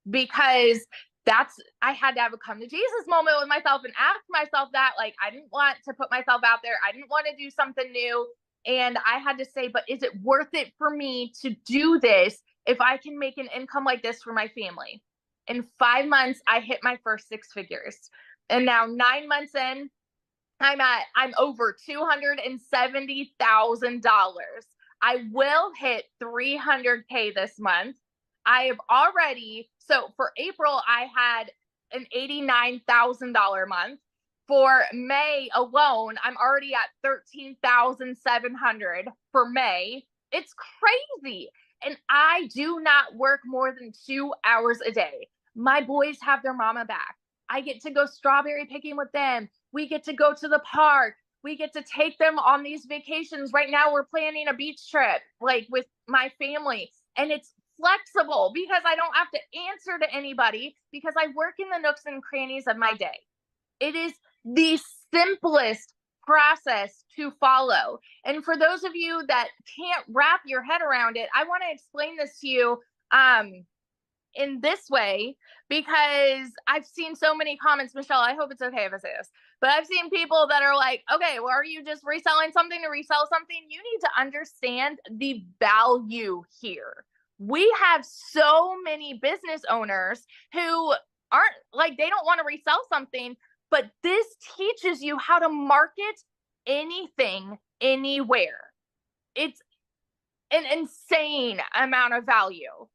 Because I had to have a come to Jesus moment with myself and ask myself that. Like, I didn't want to put myself out there. I didn't want to do something new. And I had to say, but is it worth it for me to do this if I can make an income like this for my family? In 5 months, I hit my first 6 figures. And now 9 months in, I'm over $270,000. I will hit 300K this month. I have already, so for April, I had an $89,000 month. For May alone, I'm already at 13,700 for May. It's crazy. And I do not work more than 2 hours a day. My boys have their mama back. I get to go strawberry picking with them. We get to go to the park. We get to take them on these vacations. Right now, we're planning a beach trip, like with my family. And it's flexible because I don't have to answer to anybody because I work in the nooks and crannies of my day. It is the simplest process to follow. And for those of you that can't wrap your head around it, I want to explain this to you in this way, because I've seen so many comments. Michelle, I hope it's okay if I say this, but I've seen people that are like, okay, well, are you just reselling something to resell something? You need to understand the value here. We have so many business owners who aren't like, they don't want to resell something, but this teaches you how to market anything, anywhere. It's an insane amount of value.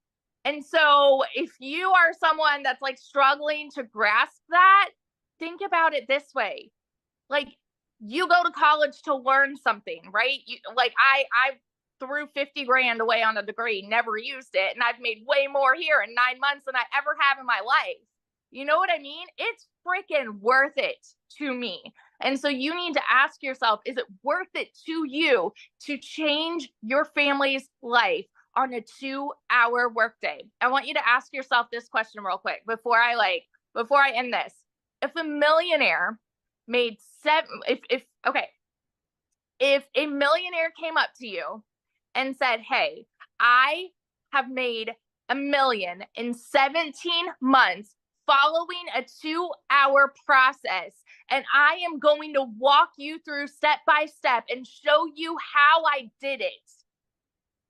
And so if you are someone that's like struggling to grasp that, think about it this way. Like, you go to college to learn something, right? I threw 50 grand away on a degree, never used it. And I've made way more here in 9 months than I ever have in my life. You know what I mean? It's freaking worth it to me. And so you need to ask yourself, is it worth it to you to change your family's life on a 2-hour workday? I want you to ask yourself this question real quick before I end this. If a millionaire made if a millionaire came up to you and said, hey, I have made $1 million in 17 months following a 2-hour process, and I am going to walk you through step by step and show you how I did it,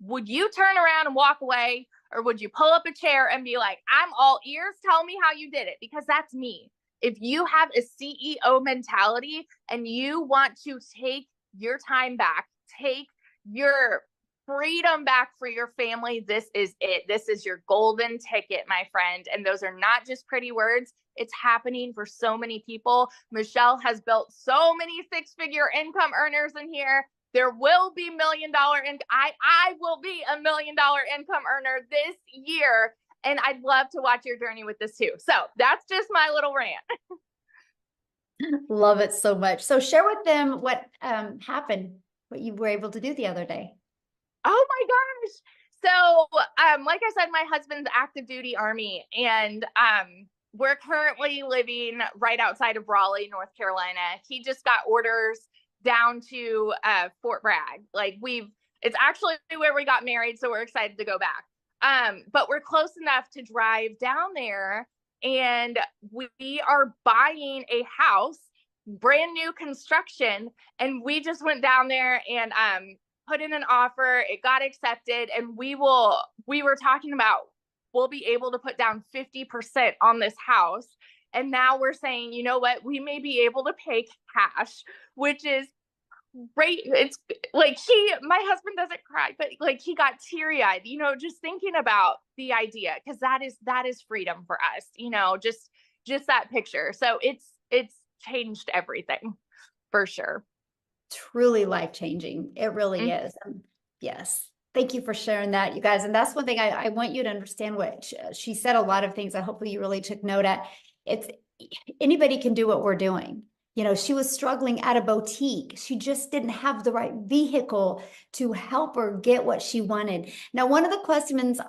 would you turn around and walk away, or would you pull up a chair and be like, I'm all ears, tell me how you did it? Because that's me. If you have a CEO mentality and you want to take your time back, take your freedom back for your family, this is it. This is your golden ticket, my friend. And those are not just pretty words. It's happening for so many people. Michelle has built so many 6-figure income earners in here. There will be $1 million I will be $1 million income earner this year. And I'd love to watch your journey with this too. So that's just my little rant. Love it so much. So share with them what happened, what you were able to do the other day. Oh my gosh. So, like I said, my husband's active duty Army, and we're currently living right outside of Raleigh, North Carolina. He just got orders down to Fort Bragg. It's actually where we got married, so we're excited to go back. But we're close enough to drive down there, and we are buying a house, brand new construction, and we just went down there and put in an offer. It got accepted, and we were talking about we'll be able to put down 50% on this house. And now we're saying, you know what, we may be able to pay cash, which is great. It's like my husband doesn't cry, but like he got teary-eyed, you know, just thinking about the idea, because that is freedom for us, you know, just that picture. So it's changed everything for sure. Truly life-changing. It really is. Yes. Thank you for sharing that, you guys. And that's one thing I want you to understand. What she said, a lot of things I hopefully you really took note at. It's anybody can do what we're doing. You know, she was struggling at a boutique. She just didn't have the right vehicle to help her get what she wanted. Now, one of the questions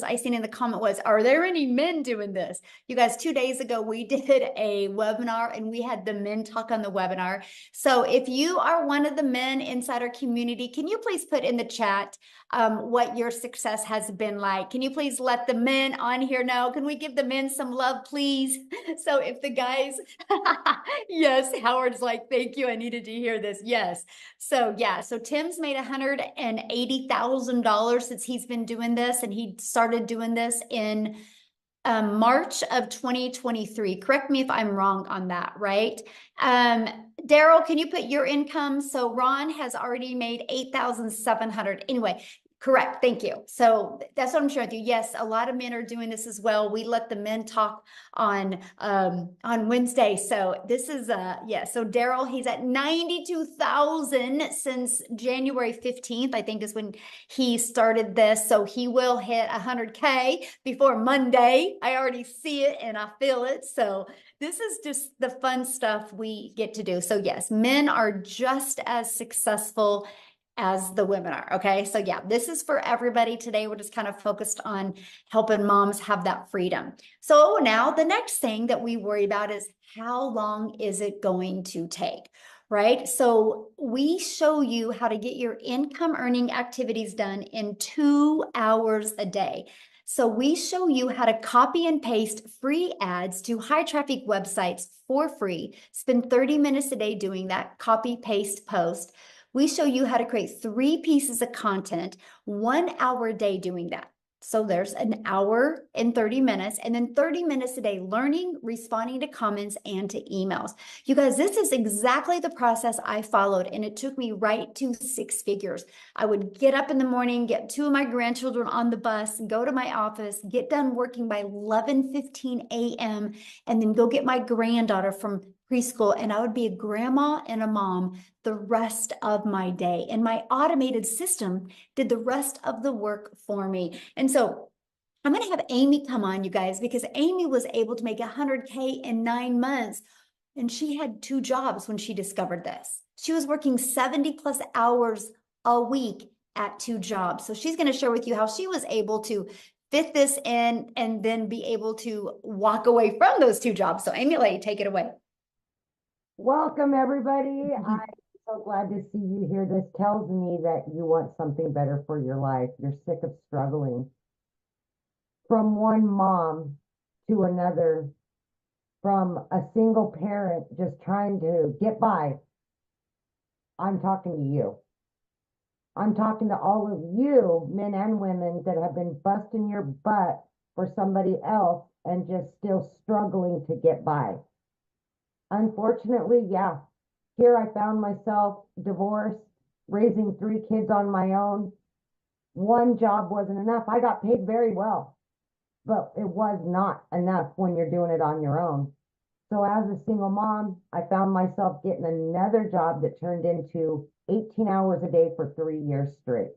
I seen in the comment was, are there any men doing this? You guys, 2 days ago, we did a webinar and we had the men talk on the webinar. So if you are one of the men inside our community, can you please put in the chat what your success has been like? Can you please let the men on here know? Can we give the men some love, please? So if the guys, yes, Howard's like, thank you. I needed to hear this. Yes. So yeah, so Tim's made $180,000 since he's been doing this, and he started doing this in March of 2023. Correct me if I'm wrong on that, right? Daryl, can you put your income? So Ron has already made 8,700. Anyway, correct. Thank you. So that's what I'm sharing with you. Yes, a lot of men are doing this as well. We let the men talk on Wednesday. So this is yeah. So Daryl, he's at 92,000 since January 15th, I think is when he started this. So he will hit 100K before Monday. I already see it and I feel it. So this is just the fun stuff we get to do. So yes, men are just as successful as the women are. Okay. So yeah, this is for everybody today. We're just kind of focused on helping moms have that freedom. So now the next thing that we worry about is how long is it going to take? Right? So we show you how to get your income earning activities done in 2 hours a day. So we show you how to copy and paste free ads to high traffic websites for free. Spend 30 minutes a day doing that, copy, paste, post. We show you how to create 3 pieces of content, 1 hour a day doing that. So there's an hour and 30 minutes, and then 30 minutes a day learning, responding to comments and to emails. You guys, this is exactly the process I followed, and it took me right to 6 figures. I would get up in the morning, get 2 of my grandchildren on the bus, go to my office, get done working by 11:15 a.m., and then go get my granddaughter from preschool, and I would be a grandma and a mom the rest of my day. And my automated system did the rest of the work for me. And so I'm going to have Amy come on, you guys, because Amy was able to make 100K in 9 months. And she had 2 jobs when she discovered this. She was working 70 plus hours a week at 2 jobs. So she's going to share with you how she was able to fit this in and then be able to walk away from those 2 jobs. So Amy, take it away. Welcome, everybody. I'm so glad to see you here. This tells me that you want something better for your life. You're sick of struggling. From one mom to another, from a single parent just trying to get by. I'm talking to you. I'm talking to all of you, men and women, that have been busting your butt for somebody else and just still struggling to get by. Unfortunately, yeah, here I found myself divorced, raising 3 kids on my own. 1 job wasn't enough. I got paid very well, but it was not enough when you're doing it on your own. So as a single mom, I found myself getting another job that turned into 18 hours a day for 3 years straight.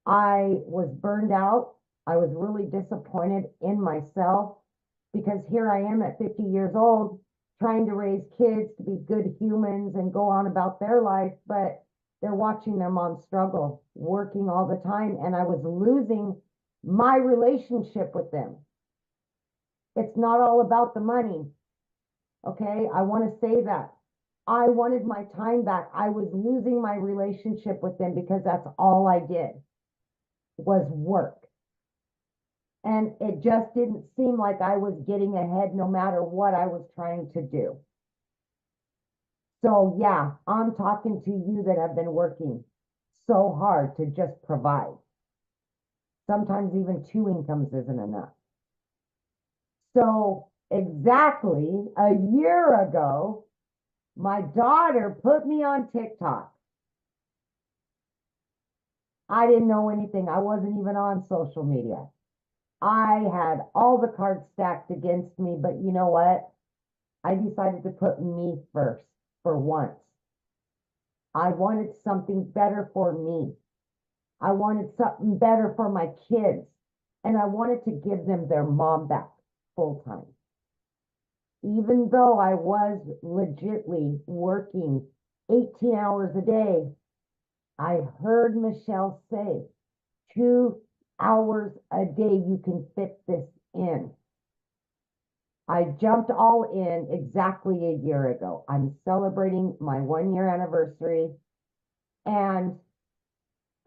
I was burned out. I was really disappointed in myself because here I am at 50 years old, trying to raise kids to be good humans and go on about their life, but they're watching their mom struggle, working all the time, and I was losing my relationship with them. It's not all about the money, okay? I want to say that. I wanted my time back. I was losing my relationship with them because that's all I did was work. And it just didn't seem like I was getting ahead no matter what I was trying to do. So yeah, I'm talking to you that have been working so hard to just provide. Sometimes even 2 incomes isn't enough. So exactly a year ago, my daughter put me on TikTok. I didn't know anything. I wasn't even on social media. I had all the cards stacked against me, but you know what? I decided to put me first for once. I wanted something better for me. I wanted something better for my kids. And I wanted to give them their mom back full time. Even though I was legitly working 18 hours a day, I heard Michelle say, 2 hours a day, you can fit this in. I jumped all in exactly a year ago. I'm celebrating my 1 year anniversary, and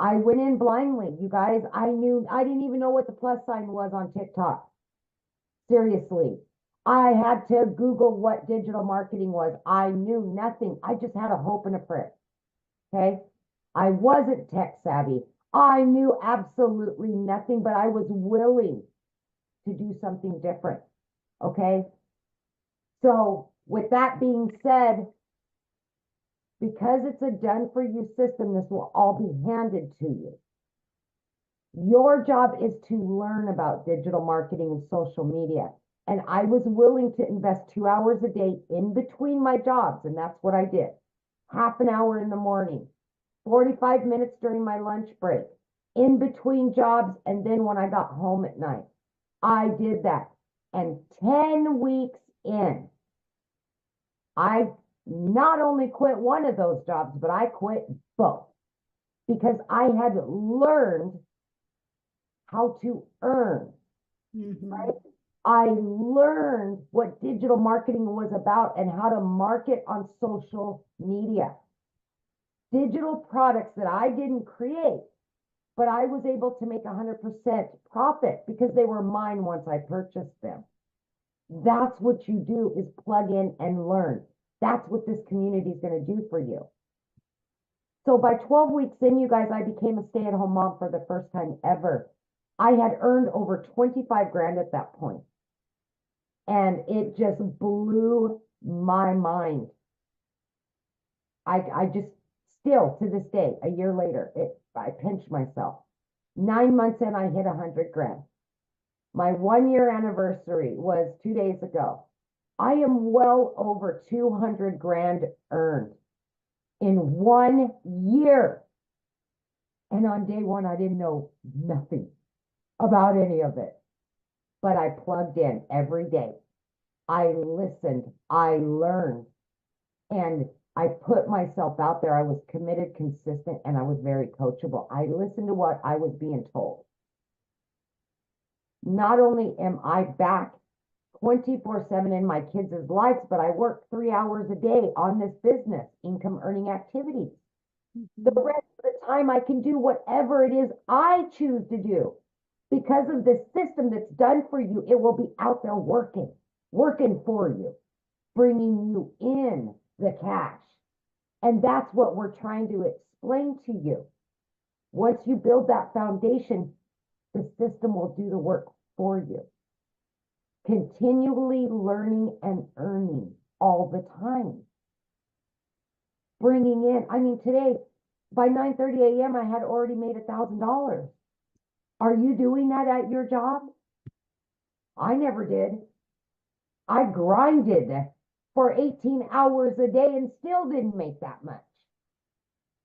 I went in blindly. You guys, I didn't even know what the plus sign was on TikTok. Seriously. I had to Google what digital marketing was. I knew nothing. I just had a hope and a prayer. Okay. I wasn't tech savvy. I knew absolutely nothing, but I was willing to do something different. Okay. So with that being said, because it's a done for you system, this will all be handed to you. Your job is to learn about digital marketing and social media. And I was willing to invest 2 hours a day in between my jobs. And that's what I did. Half an hour in the morning, 45 minutes during my lunch break, in between jobs. And then when I got home at night, I did that. And 10 weeks in, I not only quit one of those jobs, but I quit both because I had learned how to earn, right? I learned what digital marketing was about and how to market on social media. Digital products that I didn't create, but I was able to make 100% profit because they were mine once I purchased them. That's what you do, is plug in and learn. That's what this community is going to do for you. So by 12 weeks in, you guys, I became a stay-at-home mom for the first time ever. I had earned over 25 grand at that point. And it just blew my mind. I just still to this day, a year later, I pinch myself. 9 months in, I hit 100 grand. My 1 year anniversary was 2 days ago. I am well over 200 grand earned in 1 year. And on day one, I didn't know nothing about any of it, but I plugged in every day. I listened, I learned, and I put myself out there. I was committed, consistent, and I was very coachable. I listened to what I was being told. Not only am I back 24/7 in my kids' lives, but I work 3 hours a day on this business, income earning activities. The rest of the time I can do whatever it is I choose to do. Because of the system that's done for you, it will be out there working for you, bringing you in the cash. And that's what we're trying to explain to you. Once you build that foundation, the system will do the work for you. Continually learning and earning all the time. Bringing in, I mean, today, by 9:30 a.m., I had already made $1,000. Are you doing that at your job? I never did. I grinded for 18 hours a day and still didn't make that much.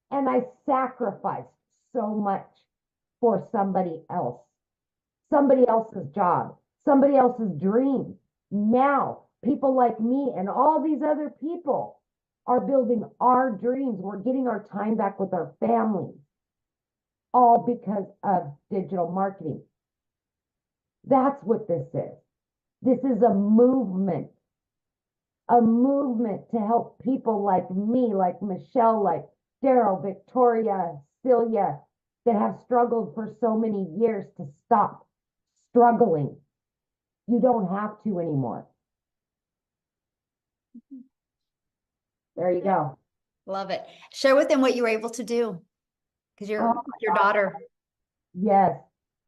And I sacrificed so much for somebody else, somebody else's job, somebody else's dream. Now, people like me and all these other people are building our dreams. We're getting our time back with our families, all because of digital marketing. That's what this is. This is a movement to help people like me, like Michelle, like Daryl, Victoria, Celia, that have struggled for so many years to stop struggling. You don't have to anymore. There you go. Love it. Share with them what you were able to do, because your daughter. Yes.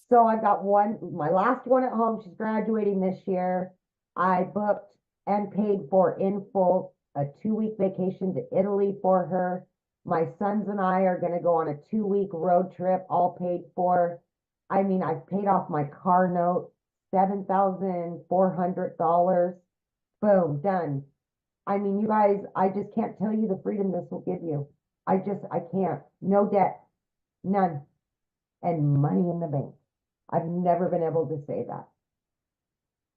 So I've got my last one at home. She's graduating this year. I booked and paid for in full a 2-week vacation to Italy for her. My sons and I are going to go on a 2-week road trip, all paid for. I mean, I've paid off my car note, $7,400. Boom, done. I mean, you guys, I just can't tell you the freedom this will give you. I can't. No debt, none, and money in the bank. I've never been able to say that.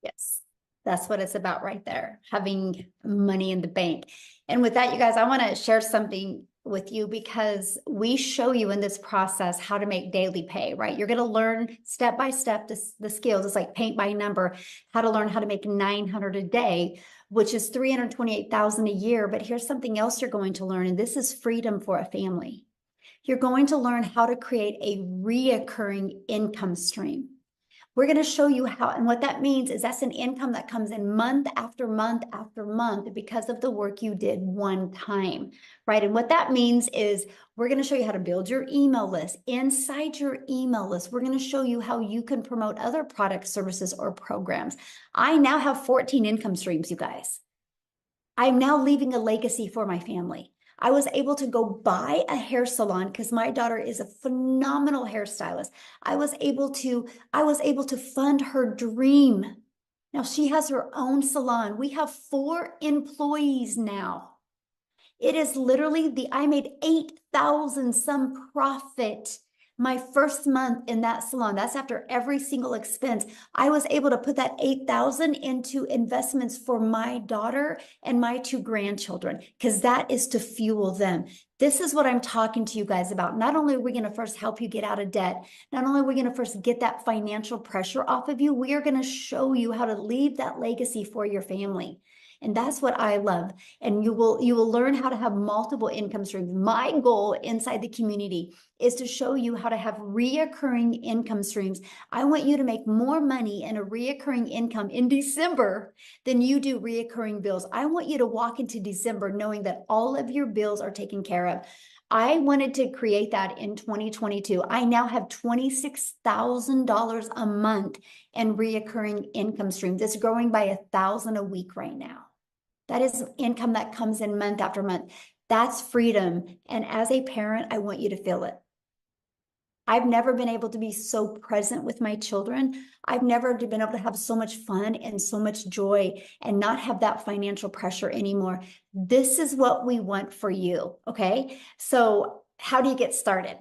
Yes, that's what it's about right there, having money in the bank. And with that, you guys, I want to share something with you because we show you in this process how to make daily pay, right? You're going to learn step by step the skills. It's like paint by number, how to learn how to make 900 a day, which is 328,000 a year. But here's something else you're going to learn, and this is freedom for a family. You're going to learn how to create a reoccurring income stream. We're going to show you how, and what that means is that's an income that comes in month after month after month because of the work you did one time, right? And what that means is we're going to show you how to build your email list. Inside your email list, we're going to show you how you can promote other products, services, or programs. I now have 14 income streams, you guys. I'm now leaving a legacy for my family. I was able to go buy a hair salon because my daughter is a phenomenal hairstylist. I was able to fund her dream. Now she has her own salon. We have 4 employees now. It is literally I made 8,000 some profit my first month in that salon. That's after every single expense. I was able to put that 8,000 into investments for my daughter and my 2 grandchildren, because that is to fuel them. This is what I'm talking to you guys about. Not only are we going to first help you get out of debt, not only are we going to first get that financial pressure off of you, we are going to show you how to leave that legacy for your family. And that's what I love. And you will learn how to have multiple income streams. My goal inside the community is to show you how to have reoccurring income streams. I want you to make more money in a reoccurring income in December than you do reoccurring bills. I want you to walk into December knowing that all of your bills are taken care of. I wanted to create that in 2022. I now have $26,000 a month in reoccurring income streams. It's growing by 1,000 a week right now. That is income that comes in month after month. That's freedom. And as a parent, I want you to feel it. I've never been able to be so present with my children. I've never been able to have so much fun and so much joy and not have that financial pressure anymore. This is what we want for you, okay? So how do you get started?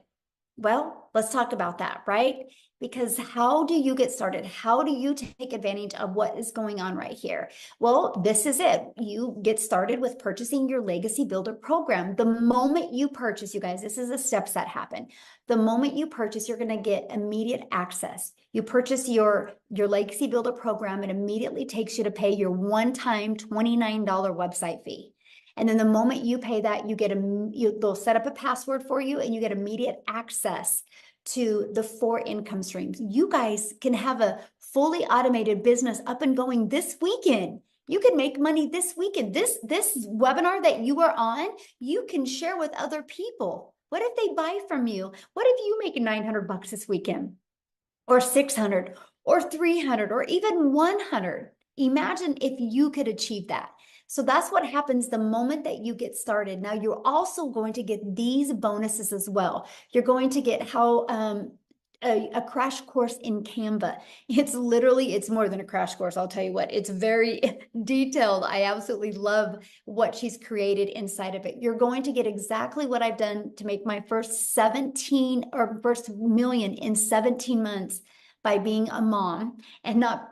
Well, let's talk about that, right? Because how do you get started? How do you take advantage of what is going on right here? Well, this is it. You get started with purchasing your Legacy Builder program. The moment you purchase, you guys, this is the steps that happen. The moment you purchase, you're going to get immediate access. You purchase your Legacy Builder program, it immediately takes you to pay your one-time $29 website fee. And then the moment you pay that, they'll set up a password for you and you get immediate access to the 4 income streams. You guys can have a fully automated business up and going this weekend. You can make money this weekend. This webinar that you are on, you can share with other people. What if they buy from you? What if you make $900 this weekend? Or 600 or 300 or even 100? Imagine if you could achieve that. So that's what happens the moment that you get started. Now you're also going to get these bonuses as well. You're going to get a crash course in Canva. It's more than a crash course. I'll tell you what, it's very detailed. I absolutely love what she's created inside of it. You're going to get exactly what I've done to make my first million in 17 months by being a mom and not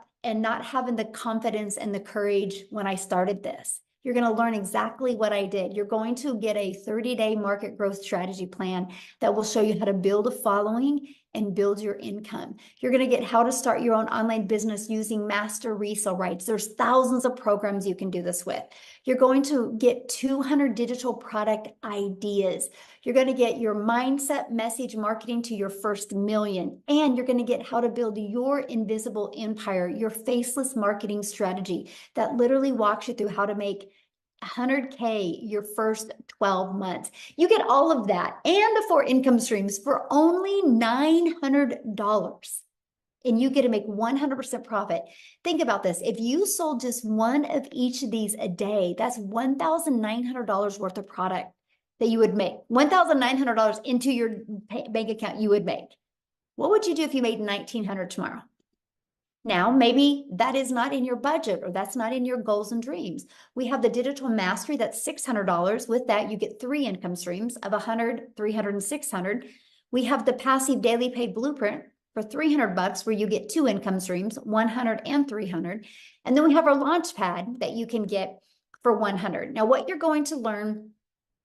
having the confidence and the courage when I started this. You're going to learn exactly what I did. You're going to get a 30-day market growth strategy plan that will show you how to build a following and build your income. You're going to get how to start your own online business using master resale rights. There's thousands of programs you can do this with. You're going to get 200 digital product ideas. You're going to get your mindset message marketing to your first million. And you're going to get how to build your invisible empire, your faceless marketing strategy that literally walks you through how to make 100K your first 12 months. You get all of that and the 4 income streams for only $900. and you get to make 100% profit. Think about this. If you sold just one of each of these a day, that's $1,900 worth of product that you would make. $1,900 into your bank account you would make. What would you do if you made $1,900 tomorrow? Now, maybe that is not in your budget or that's not in your goals and dreams. We have the digital mastery, that's $600. With that, you get 3 income streams of 100, 300, and 600. We have the passive daily pay blueprint for $300 where you get 2 income streams, 100 and 300. And then we have our launch pad that you can get for 100. Now, what you're going to learn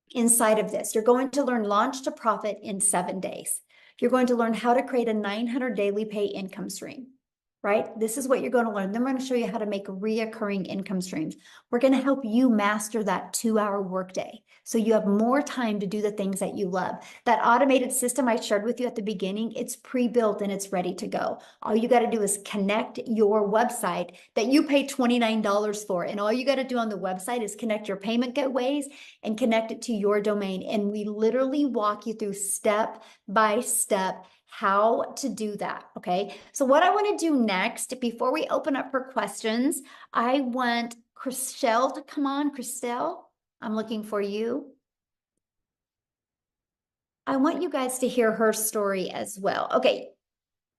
inside of this, you're going to learn launch to profit in 7 days. You're going to learn how to create a 900 daily pay income stream. Right? This is what you're going to learn. Then we're going to show you how to make reoccurring income streams. We're going to help you master that 2-hour workday so you have more time to do the things that you love. That automated system I shared with you at the beginning, it's pre-built and it's ready to go. All you got to do is connect your website that you pay $29 for. And all you got to do on the website is connect your payment gateways and connect it to your domain. And we literally walk you through step by step how to do that, okay? So what I want to do next, before we open up for questions, I want Christelle to come on. Christelle, I'm looking for you. I want you guys to hear her story as well. Okay,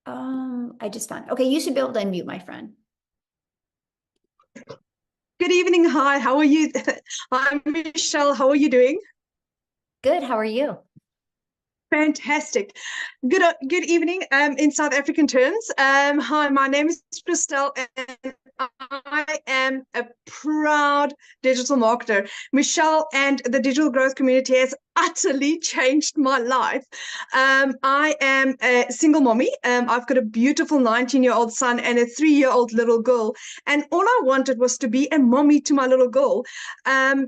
I just found, okay, you should be able to unmute, my friend. Good evening, hi, how are you? I'm Michelle, how are you doing? Good, how are you? Fantastic. Good evening in South African terms. Hi, my name is Christelle and I am a proud digital marketer. Michelle and the digital growth community has utterly changed my life. I am a single mommy. I've got a beautiful 19-year-old son and a 3-year-old little girl. And all I wanted was to be a mommy to my little girl.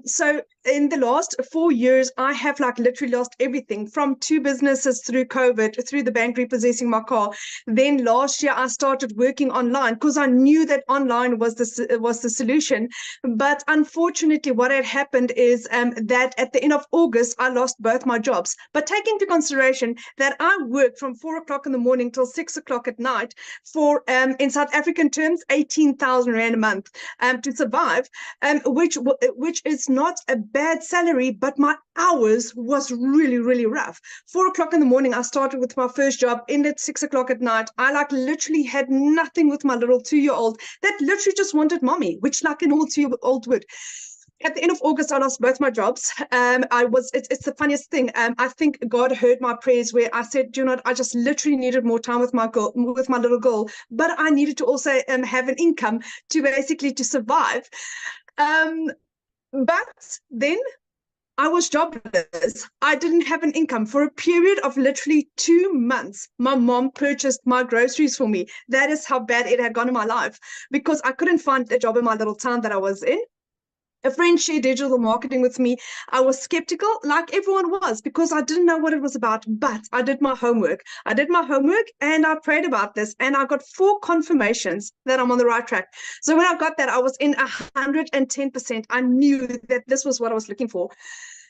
So in the last 4 years, I have literally lost everything from 2 businesses through COVID, through the bank repossessing my car. Then last year, I started working online because I knew that online was the solution. But unfortunately, what had happened is that at the end of August, I lost both my jobs. But take into consideration that I worked from 4 o'clock in the morning till 6 o'clock at night for, in South African terms, 18,000 Rand a month to survive, which is not a bad salary, but my hours was really, really rough. 4 o'clock in the morning, I started with my first job, ended at 6 o'clock at night. I literally had nothing with my little 2-year-old that literally just wanted mommy, which like an all 2-year-old would. At the end of August, I lost both my jobs. It's the funniest thing. I think God heard my prayers where I said, you know, I just literally needed more time with my little girl, but I needed to also have an income to basically to survive. But then I was jobless. I didn't have an income for a period of literally 2 months. My mom purchased my groceries for me. That is how bad it had gone in my life because I couldn't find a job in my little town that I was in. A friend shared digital marketing with me. I was skeptical, like everyone was, because I didn't know what it was about, but I did my homework. And I prayed about this, and I got 4 confirmations that I'm on the right track. So when I got that, I was in 110%. I knew that this was what I was looking for.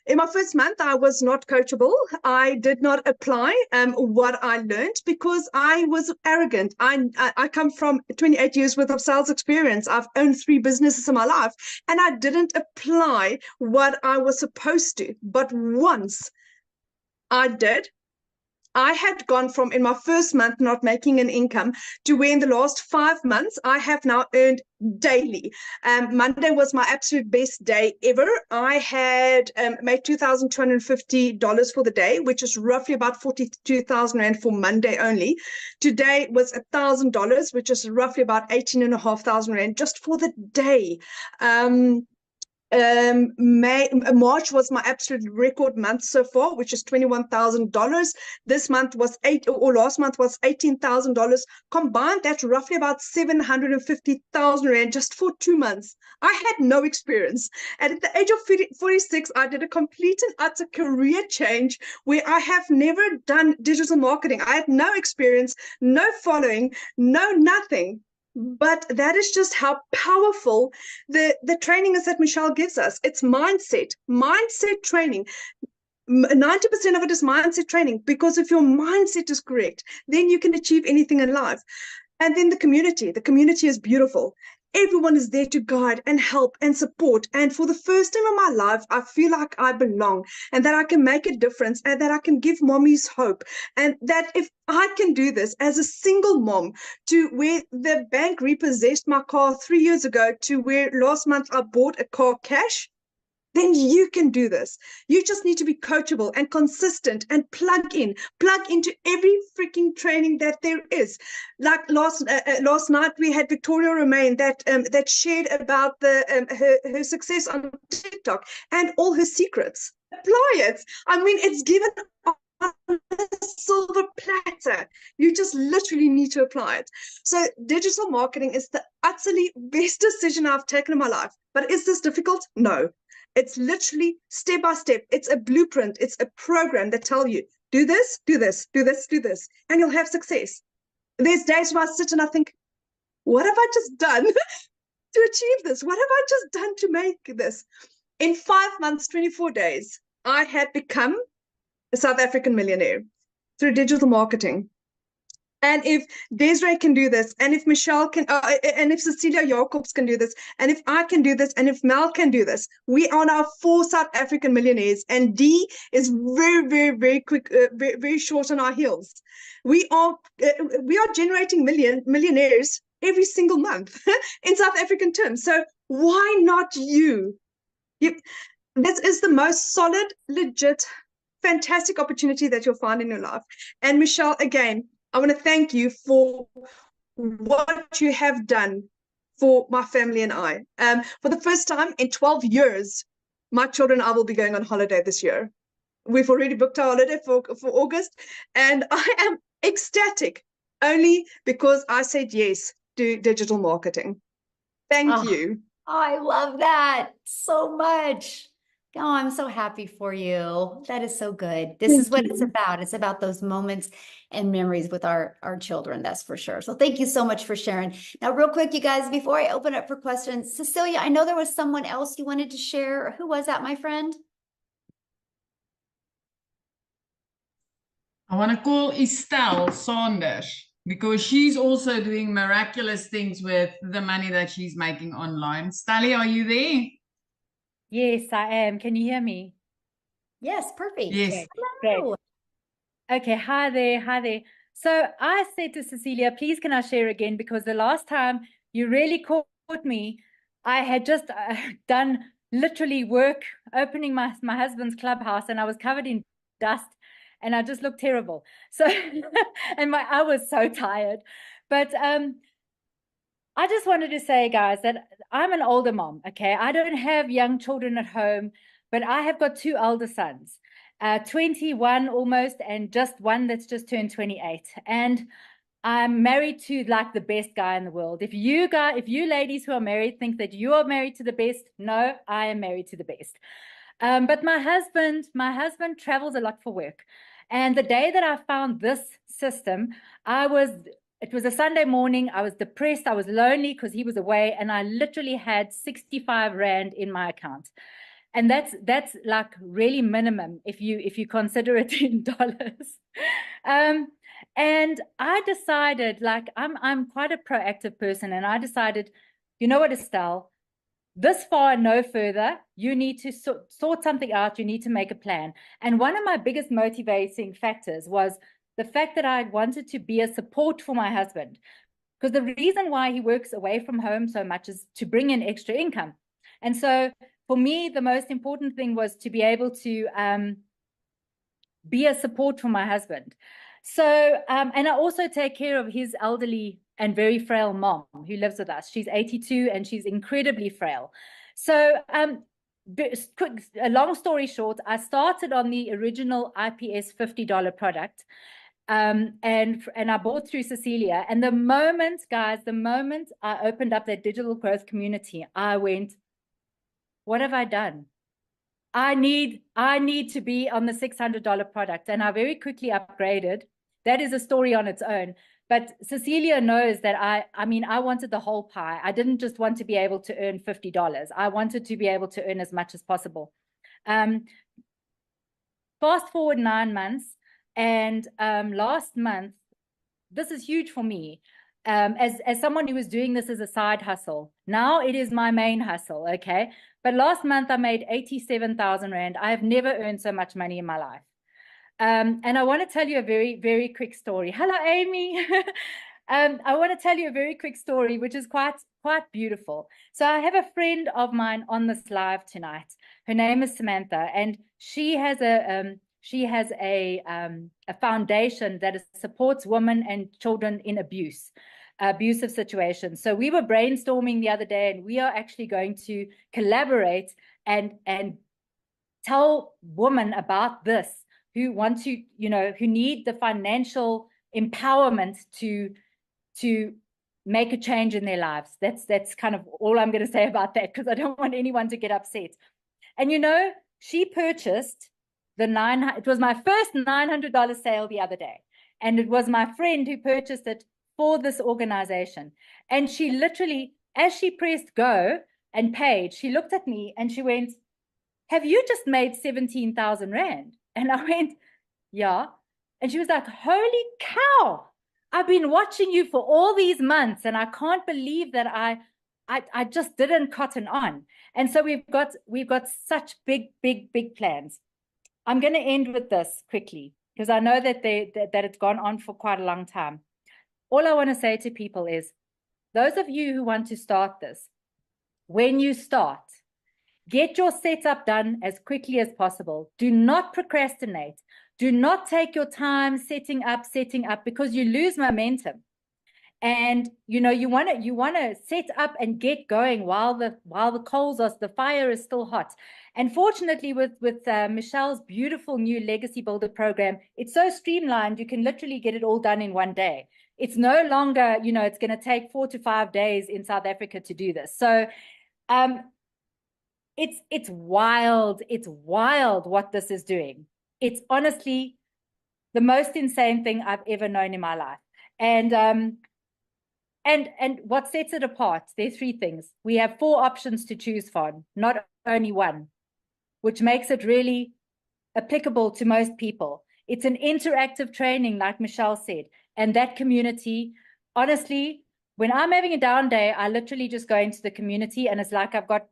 In my first month, I was not coachable. I did not apply what I learned because I was arrogant. I come from 28 years worth of sales experience. I've owned 3 businesses in my life, and I didn't apply what I was supposed to. But once I did, I had gone from in my first month not making an income to where in the last 5 months I have now earned daily. Monday was my absolute best day ever. I had made $2,250 for the day, which is roughly about 42,000 Rand for Monday only. Today was $1,000, which is roughly about 18,500 Rand just for the day. March was my absolute record month so far, which is $21,000. This month was last month was $18,000. Combined, that's roughly about 750,000 Rand just for 2 months. I had no experience. And at the age of 46, I did a complete and utter career change where I have never done digital marketing. I had no experience, no following, no nothing. But that is just how powerful the training is that Michelle gives us. It's mindset training. 90% of it is mindset training, because if your mindset is correct, then you can achieve anything in life. And then the community is beautiful. Everyone is there to guide and help and support. And for the first time in my life, I feel like I belong and that I can make a difference and that I can give mommies hope. And that if I can do this as a single mom, to where the bank repossessed my car 3 years ago, to where last month I bought a car cash, then you can do this. You just need to be coachable and consistent and plug into every freaking training that there is. Like last night, we had Victoria Romain that shared about her success on TikTok and all her secrets. Apply it. I mean, it's given on a silver platter. You just literally need to apply it. So digital marketing is the utterly best decision I've taken in my life. But is this difficult? No. It's literally step by step. It's a blueprint. It's a program that tells you, do this, do this, do this, do this, and you'll have success. There's days where I sit and I think, what have I just done to achieve this? What have I just done to make this? In 5 months, 24 days, I had become a South African millionaire through digital marketing. And if Desiree can do this, and if Michelle can, and if Cecilia Jacobs can do this, and if I can do this, and if Mel can do this, we are now 4 South African millionaires, and D is very, very, very quick, very, very short on our heels. We are generating millionaires every single month in South African terms. So why not you? This is the most solid, legit, fantastic opportunity that you'll find in your life. And Michelle, again, I want to thank you for what you have done for my family and I. For the first time in 12 years, my children and I will be going on holiday this year. We've already booked our holiday for August, and I am ecstatic only because I said yes to digital marketing. Thank you. I love that so much. Oh, I'm so happy for you. That is so good. This is what it's about. It's about those moments and memories with our children, that's for sure. So thank you so much for sharing. Now, real quick, you guys, before I open up for questions, Cecilia, I know there was someone else you wanted to share. Who was that, my friend? I want to call Estelle Saunders because she's also doing miraculous things with the money that she's making online. Stally, are you there? Yes, I am. Can you hear me? Yes, perfect. Yes. Hello. Okay, hi there, hi there. So I said to Cecilia, please can I share again? Because the last time you really caught me, I had just done literally work opening my husband's clubhouse, and I was covered in dust and I just looked terrible. So and I was so tired. But I just wanted to say, guys, that I'm an older mom, okay? I don't have young children at home, but I have got 2 older sons, 21 almost, and just one that's just turned 28. And I'm married to like the best guy in the world. If you ladies who are married think that you are married to the best, no, I am married to the best. But my husband travels a lot for work. And the day that I found this system, it was a Sunday morning. I was depressed. I was lonely because he was away, and I literally had 65 Rand in my account. And that's like really minimum if you consider it in dollars. And I decided, like, I'm quite a proactive person, and I decided, you know what, Estelle, this far and no further, you need to sort something out. You need to make a plan. And one of my biggest motivating factors was the fact that I wanted to be a support for my husband, because the reason why he works away from home so much is to bring in extra income. And so for me, the most important thing was to be able to be a support for my husband. So, and I also take care of his elderly and very frail mom who lives with us. She's 82 and she's incredibly frail. So, a long story short, I started on the original IPS $50 product. And I bought through Cecilia. And the moment I opened up that digital growth community, I went, what have I done? I need to be on the $600 product. And I very quickly upgraded. That is a story on its own. But Cecilia knows that I mean, I wanted the whole pie. I didn't just want to be able to earn $50. I wanted to be able to earn as much as possible. Fast forward 9 months, and last month, this is huge for me. as someone who was doing this as a side hustle. Now it is my main hustle, okay? But last month I made 87,000 Rand. I have never earned so much money in my life. And I want to tell you a very, very quick story. Hello, Amy. I want to tell you a very quick story, which is quite beautiful. So I have a friend of mine on this live tonight. Her name is Samantha, and she has a foundation that supports women and children in abusive situations. So we were brainstorming the other day, and we are actually going to collaborate and tell women about this who want to, who need the financial empowerment to make a change in their lives. That's kind of all I'm going to say about that, because I don't want anyone to get upset. And she purchased it was my first $900 sale the other day. And it was my friend who purchased it for this organization. And she literally, as she pressed go and paid, she looked at me and she went, "Have you just made 17,000 Rand?" And I went, "Yeah." And she was like, "Holy cow, I've been watching you for all these months and I can't believe that I just didn't cotton on." And so we've got such big plans. I'm going to end with this quickly, because I know that it's gone on for quite a long time. All I want to say to people is, those of you who want to start this, when you start, get your setup done as quickly as possible. Do not procrastinate. Do not take your time setting up, because you lose momentum. And you want to set up and get going while the fire is still hot. And fortunately, with Michelle's beautiful new Legacy Builder program, it's so streamlined, you can literally get it all done in one day. It's no longer, it's going to take 4 to 5 days in South Africa to do this. So it's wild. It's wild what this is doing. It's honestly the most insane thing I've ever known in my life. And what sets it apart, there are 3 things. We have 4 options to choose from, not only one, which makes it really applicable to most people. It's an interactive training, like Michelle said, and that community, honestly, when I'm having a down day, I literally just go into the community, and it's like I've got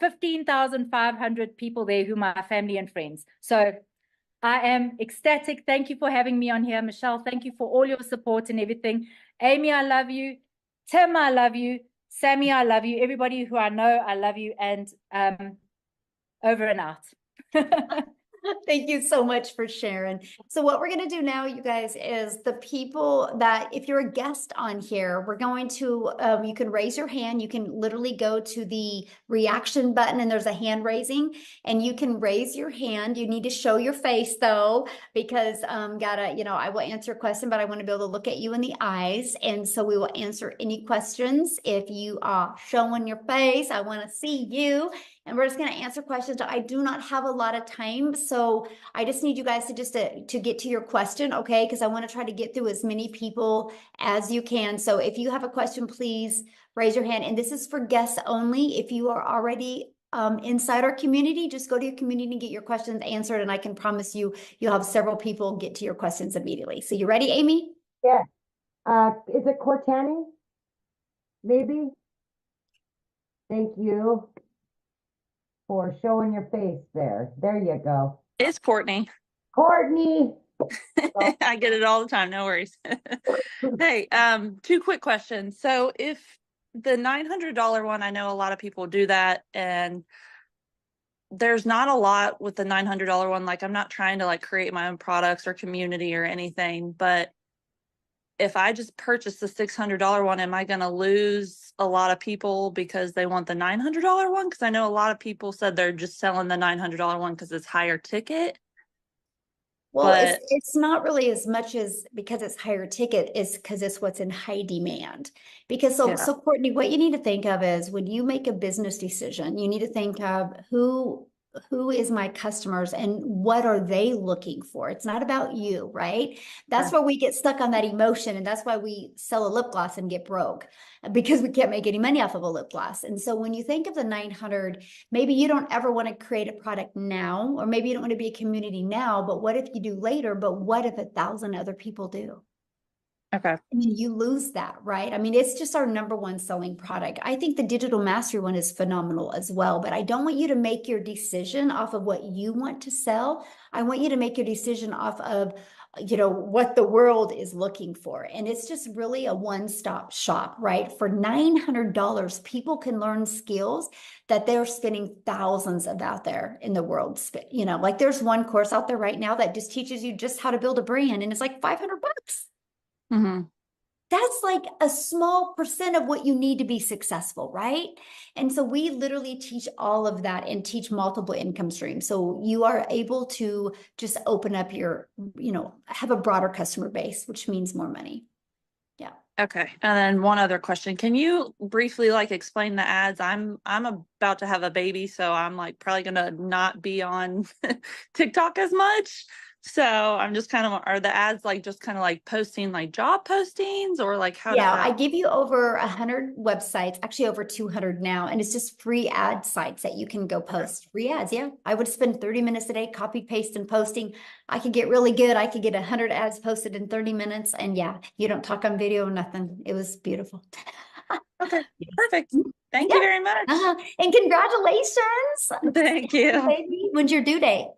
15,500 people there who are my family and friends. So I am ecstatic. Thank you for having me on here, Michelle. Thank you for all your support and everything. Amy, I love you. Tim, I love you. Sammy, I love you. Everybody who I know, I love you. And over and out. Thank you so much for sharing. So what we're going to do now, you guys, is the people that, if you're a guest on here, we're going to, you can raise your hand. You can literally go to the reaction button and there's a hand raising, and you can raise your hand. You need to show your face though, because I will answer a question, but I want to be able to look at you in the eyes. And so we will answer any questions. If you are showing your face, I want to see you. And we're just going to answer questions. I do not have a lot of time, so I just need you guys to get to your question, okay? Because I want to try to get through as many people as you can. So if you have a question, please raise your hand. And this is for guests only. If you are already inside our community, just go to your community and get your questions answered. And I can promise you, you'll have several people get to your questions immediately. So you ready, Amy? Yeah. Is it Cortani? Maybe? Thank you for showing your face there. There you go. It's Courtney. Courtney. I get it all the time. No worries. Hey, 2 quick questions. So if the $900 one, I know a lot of people do that, and there's not a lot with the $900 one. Like, I'm not trying to create my own products or community or anything, but if I just purchase the $600 one, am I going to lose a lot of people because they want the $900 one? Because I know a lot of people said they're just selling the $900 one because it's higher ticket. Well, it's not really as much as because it's higher ticket, is because it's what's in high demand. Because so Courtney, what you need to think of is when you make a business decision, you need to think of who is my customers and what are they looking for? It's not about you, right? That's where we get stuck on that emotion. And that's why we sell a lip gloss and get broke, because we can't make any money off of a lip gloss. And so when you think of the 900, maybe you don't ever want to create a product now, or maybe you don't want to be a community now, but what if you do later? But what if 1,000 other people do? Okay. I mean, you lose that, right? I mean, it's just our number one selling product. I think the digital mastery one is phenomenal as well, but I don't want you to make your decision off of what you want to sell. I want you to make your decision off of, you know, what the world is looking for. And it's just really a one-stop shop, right? For $900, people can learn skills that they're spending thousands of out there in the world. You know, like there's one course out there right now that just teaches you just how to build a brand, and it's like $500. Mm-hmm. That's like a small percent of what you need to be successful, right? And so we literally teach all of that and teach multiple income streams. So you are able to just open up your, you know, have a broader customer base, which means more money. Yeah. Okay. And then one other question. Can you briefly like explain the ads? I'm about to have a baby, so I'm like probably gonna not be on TikTok as much. So I'm just kind of, are the ads like just kind of like posting like job postings, or like how does Yeah, that? I give you over 100 websites, actually over 200 now, and it's just free ad sites that you can go post. Free ads, yeah. I would spend 30 minutes a day copy, paste, and posting. I could get really good. I could get 100 ads posted in 30 minutes, and yeah, you don't talk on video, nothing. It was beautiful. Okay, perfect. Thank Yeah. you very much. And congratulations. Thank you. Baby, when's your due date?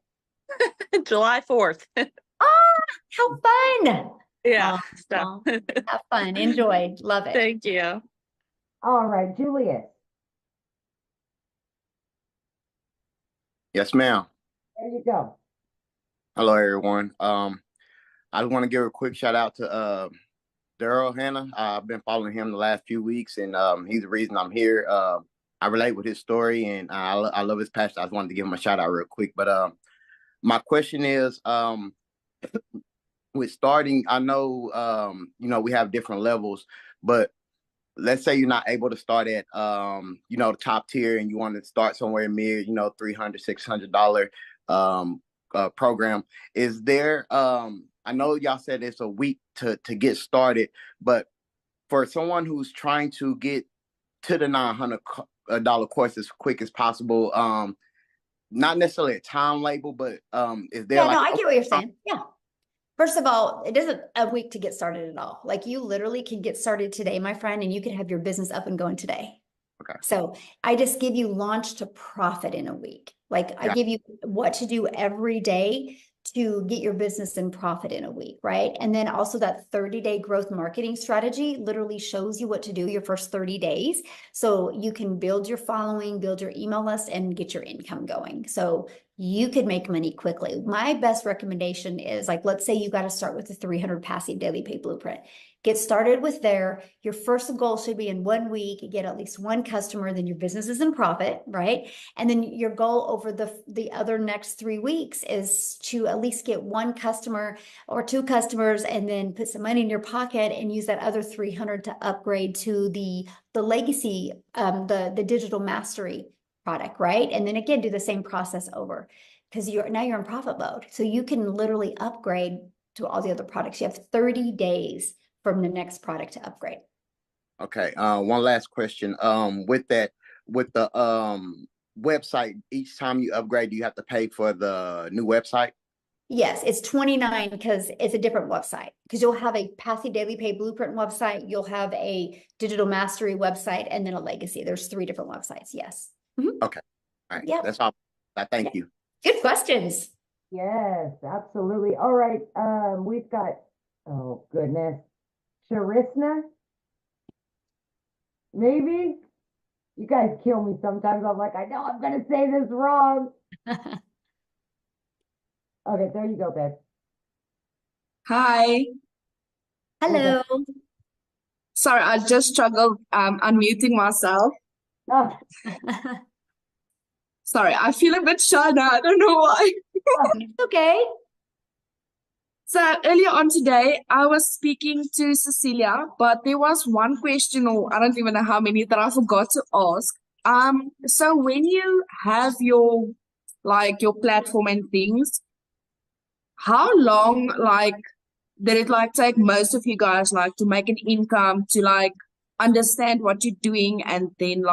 July 4th. Oh, how fun. Yeah. Well, have fun. Enjoy. Love it. Thank you. All right, Julius. Yes, ma'am. There you go. Hello, everyone. I just want to give a quick shout out to Daryl Hannah. I've been following him the last few weeks, and he's the reason I'm here. I relate with his story, and I love his passion. I just wanted to give him a shout out real quick. But my question is, with starting, I know you know, we have different levels, but let's say you're not able to start at you know, the top tier, and you want to start somewhere mid, you know, $300, $600 program. Is there I know y'all said it's a week to get started, but for someone who's trying to get to the $900 course as quick as possible, not necessarily a time label, but is there Yeah, like no, I get what you're saying. Yeah. First of all, it isn't a week to get started at all. Like you literally can get started today, my friend, and you can have your business up and going today. Okay. So I just give you launch to profit in a week. Like I give you what to do every day to get your business in profit in a week, right? And then also that 30-day growth marketing strategy literally shows you what to do your first 30 days. So you can build your following, build your email list, and get your income going. So you could make money quickly. My best recommendation is, like, let's say you got to start with the 300 passive daily pay blueprint. Get started with there. Your first goal should be in 1 week, get at least one customer, then your business is in profit, right? And then your goal over the other next 3 weeks is to at least get one customer or two customers, and then put some money in your pocket and use that other 300 to upgrade to the legacy, the digital mastery product, right? And then again, do the same process over, because now you're in profit mode. So you can literally upgrade to all the other products. You have 30 days from the next product to upgrade. Okay. One last question. With the website, each time you upgrade, do you have to pay for the new website? Yes, it's $29 because it's a different website. Because you'll have a passive daily pay blueprint website, you'll have a digital mastery website, and then a legacy. There's 3 different websites. Yes. Mm-hmm. Okay. All right. Yeah. That's all. Thank you. Good questions. Yes, absolutely. All right. We've got, oh goodness, Sharisna. Maybe you guys kill me sometimes. I'm like, I know I'm gonna say this wrong. Okay, there you go, babe. Hi. Hello. Sorry, I just struggled unmuting myself. Oh, Sorry, I feel a bit shy now. I don't know why. Okay. So earlier on today, I was speaking to Cecilia, but there was one question, or I don't even know how many, that I forgot to ask. So when you have your platform and things, how long did it take most of you guys to make an income, to understand what you're doing, and then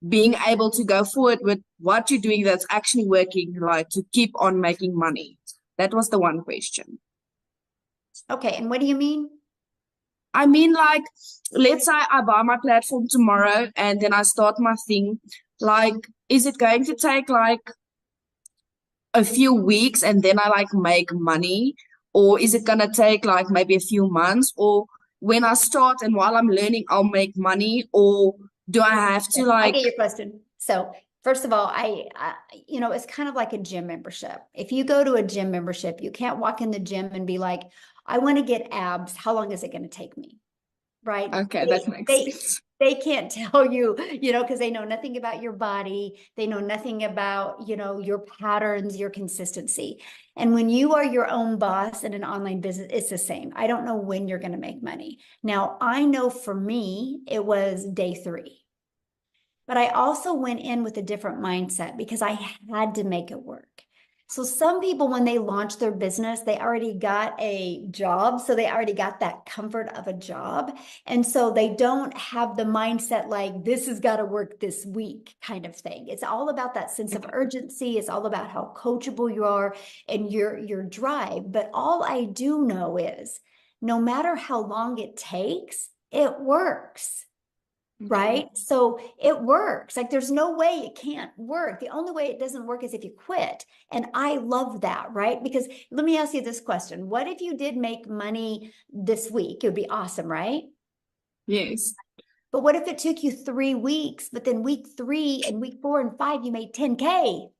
being able to go forward with what you're doing that's actually working, to keep on making money? That was the one question. Okay, and what do you mean? I mean, like, let's say I buy my platform tomorrow and then I start my thing. Like, is it going to take like a few weeks and then I like make money? Or is it gonna take like maybe a few months? Or when I start and while I'm learning, I'll make money? Or do I have to I like, get your question. So first of all, you know, it's kind of like a gym membership. If you go to a gym membership, you can't walk in the gym and be like, I want to get abs. How long is it going to take me? Right? okay, that makes sense. They can't tell you, you know, because they know nothing about your body. They know nothing about, you know, your patterns, your consistency. And when you are your own boss in an online business, it's the same. I don't know when you're going to make money. Now, I know for me, it was day 3. But I also went in with a different mindset because I had to make it work. So some people, when they launch their business, they already got a job. So they already got that comfort of a job. And so they don't have the mindset like, this has got to work this week kind of thing. It's all about that sense of urgency. It's all about how coachable you are and your drive. But all I do know is no matter how long it takes, it works. Right? So it works. Like there's no way it can't work. The only way it doesn't work is if you quit. And I love that, right? Because let me ask you this question. What if you did make money this week? It would be awesome, right? Yes. But what if it took you 3 weeks, but then week 3 and week 4 and 5, you made 10K?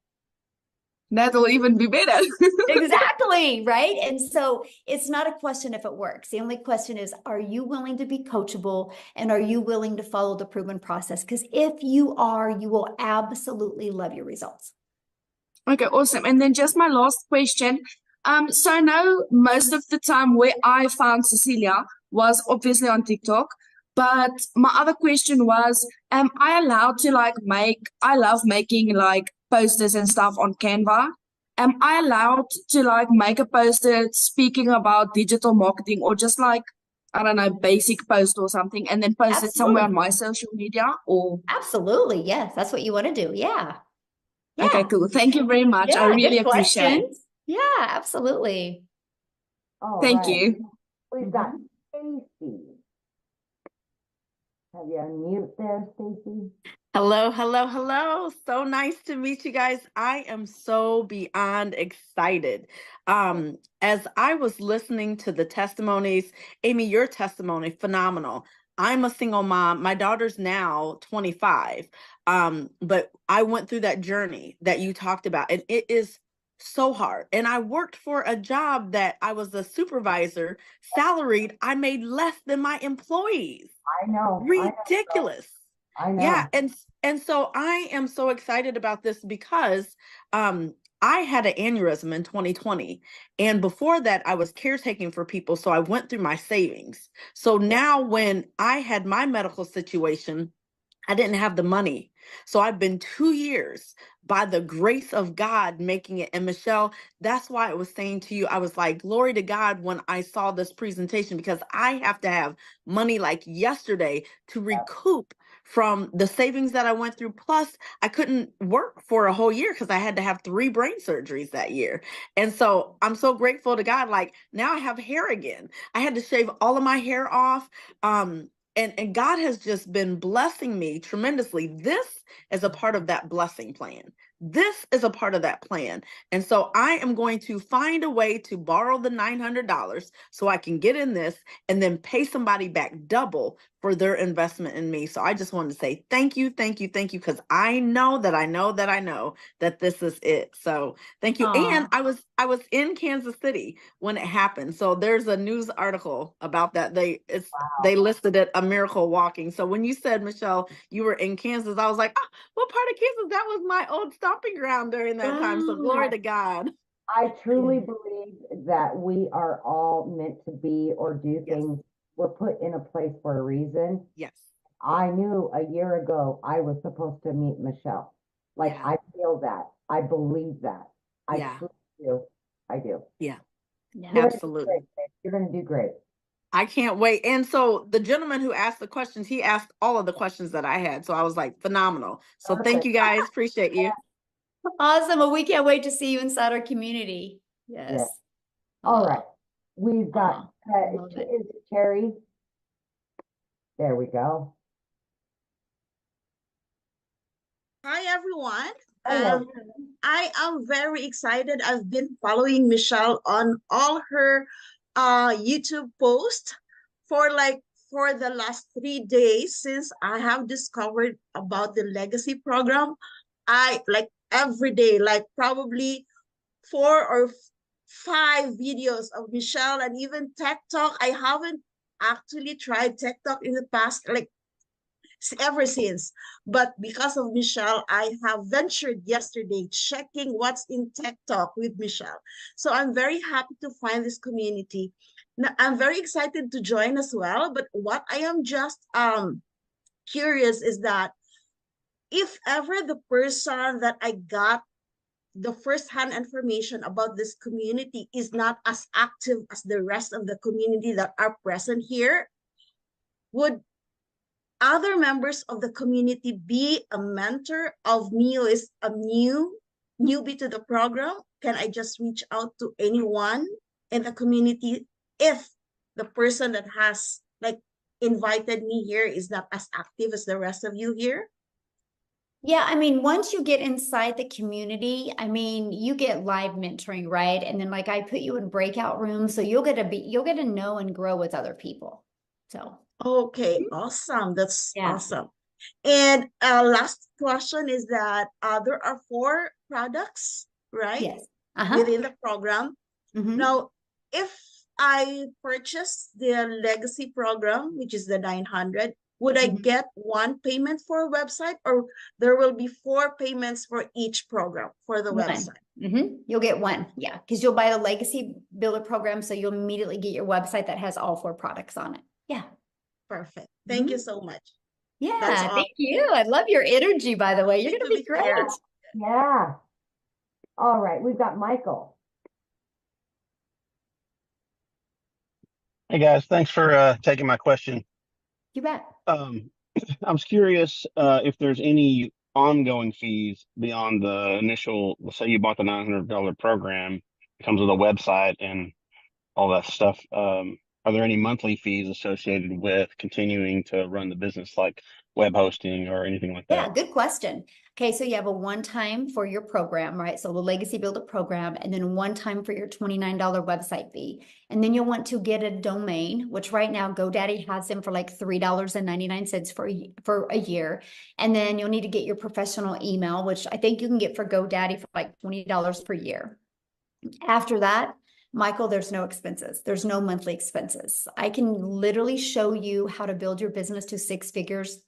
That'll even be better. Exactly, right? And so it's not a question if it works. The only question is, are you willing to be coachable and are you willing to follow the proven process? Because if you are, you will absolutely love your results. Okay, awesome. And then just my last question. So I know most of the time where I found Cecilia was obviously on TikTok, but my other question was, am I allowed to like I love making like posters and stuff on Canva. Am I allowed to like make a poster speaking about digital marketing or just like, I don't know, basic post or something and then post it somewhere on my social media or? Absolutely. Yes. That's what you want to do. Yeah. Yeah. Okay, cool. Thank you very much. I Yeah, really good appreciate it. questions. Yeah, absolutely. All Thank right. you. We've got Stacy. Have you unmute there, Stacy? Hello, hello, hello. So nice to meet you guys. I am so beyond excited. As I was listening to the testimonies, Amy, your testimony, phenomenal. I'm a single mom. My daughter's now 25. But I went through that journey that you talked about, and it is so hard. And I worked for a job that I was a supervisor, salaried. I made less than my employees. I know. Ridiculous. I know. Yeah, and so I am so excited about this because I had an aneurysm in 2020, and before that I was caretaking for people, so I went through my savings. So now when I had my medical situation, I didn't have the money. So I've been 2 years by the grace of God making it. And Michelle, that's why I was saying to you, I was like, glory to God when I saw this presentation, because I have to have money like yesterday to recoup from the savings that I went through. Plus, I couldn't work for a whole year because I had to have 3 brain surgeries that year. And so I'm so grateful to God. Like now I have hair again. I had to shave all of my hair off. And God has just been blessing me tremendously. This is a part of that blessing plan. This is a part of that plan. And so I am going to find a way to borrow the $900 so I can get in this and then pay somebody back double for their investment in me. So I just wanted to say thank you, thank you, thank you, because I know that this is it. So thank you. Aw. And I was in Kansas City when it happened. So there's a news article about that. They listed it a miracle walking. So when you said, Michelle, you were in Kansas, I was like, oh, what part of Kansas? That was my old stomping ground during that time. So glory to God. I truly believe that we are all meant to be or do things. We're put in a place for a reason. Yes. I knew a year ago I was supposed to meet Michelle. Like I feel that. I believe that. I truly do. I do. Yeah. You're Absolutely. You're going to do great. I can't wait. And so the gentleman who asked the questions, he asked all of the questions that I had. So I was like, phenomenal. So thank you guys. Appreciate you. Awesome. Well, we can't wait to see you inside our community. Yes. All right. We've got, is it Terry? There we go. Hi, everyone. Hello. I am very excited. I've been following Michelle on all her YouTube posts for for the last 3 days since I have discovered about the legacy program. I like every day, like probably 4 or 5 videos of Michelle and even TikTok. I haven't actually tried TikTok in the past, like ever since. But because of Michelle, I have ventured yesterday checking what's in Tech Talk with Michelle. So I'm very happy to find this community. Now, I'm very excited to join as well. But what I am just curious is that if ever the person that I got the first-hand information about this community is not as active as the rest of the community that are present here, would other members of the community be a mentor of me who is a newbie to the program? Can I just reach out to anyone in the community if the person that has like invited me here is not as active as the rest of you here? Yeah, I mean, once you get inside the community, I mean, you get live mentoring, right? And then like I put you in breakout rooms, so you'll get to know and grow with other people. So okay, awesome. That's yeah. awesome. And last question is that there are 4 products, right? Yes. Within the program. Mm-hmm. Now, if I purchase the legacy program, which is the 900, would I get one payment for a website, or there will be 4 payments for each program for the website? You'll get one, yeah, because you'll buy the legacy builder program, so you'll immediately get your website that has all 4 products on it. Yeah. Perfect. Thank you so much. Yeah, That's all. thank you. I love your energy, by the way. You're going to be great. Yeah. All right, we've got Michael. Hey guys, thanks for taking my question. You bet. I was curious if there's any ongoing fees beyond the initial, let's say you bought the $900 program, it comes with a website and all that stuff. Are there any monthly fees associated with continuing to run the business, like web hosting or anything like that? Yeah, good question. Okay, so you have a one-time for your program, right? So the Legacy Builder program, and then one time for your $29 website fee. And then you'll want to get a domain, which right now GoDaddy has them for like $3.99 for a year. And then you'll need to get your professional email, which I think you can get for GoDaddy for like $20 per year. After that, Michael, there's no expenses. There's no monthly expenses. I can literally show you how to build your business to 6 figures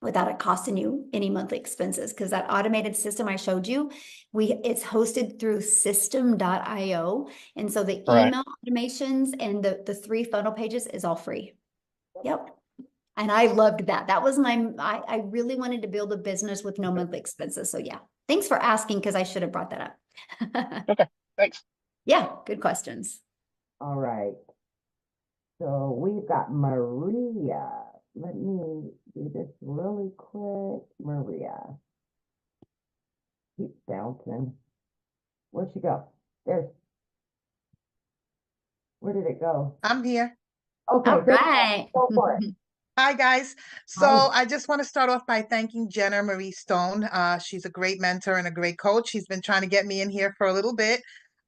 without it costing you any monthly expenses, because that automated system I showed you, it's hosted through system.io. And so the email automations and the 3 funnel pages is all free. Yep. And I loved that. That was I really wanted to build a business with no monthly expenses. So yeah, thanks for asking, because I should have brought that up. Okay, thanks. Yeah, good questions. All right. So we've got Maria. Let me do this really quick. Maria. Keep bouncing. Where'd she go? Where did it go? I'm here. Okay, all right. go for it. Hi, guys. So I just want to start off by thanking Jenna Marie Stone. She's a great mentor and a great coach. She's been trying to get me in here for a little bit.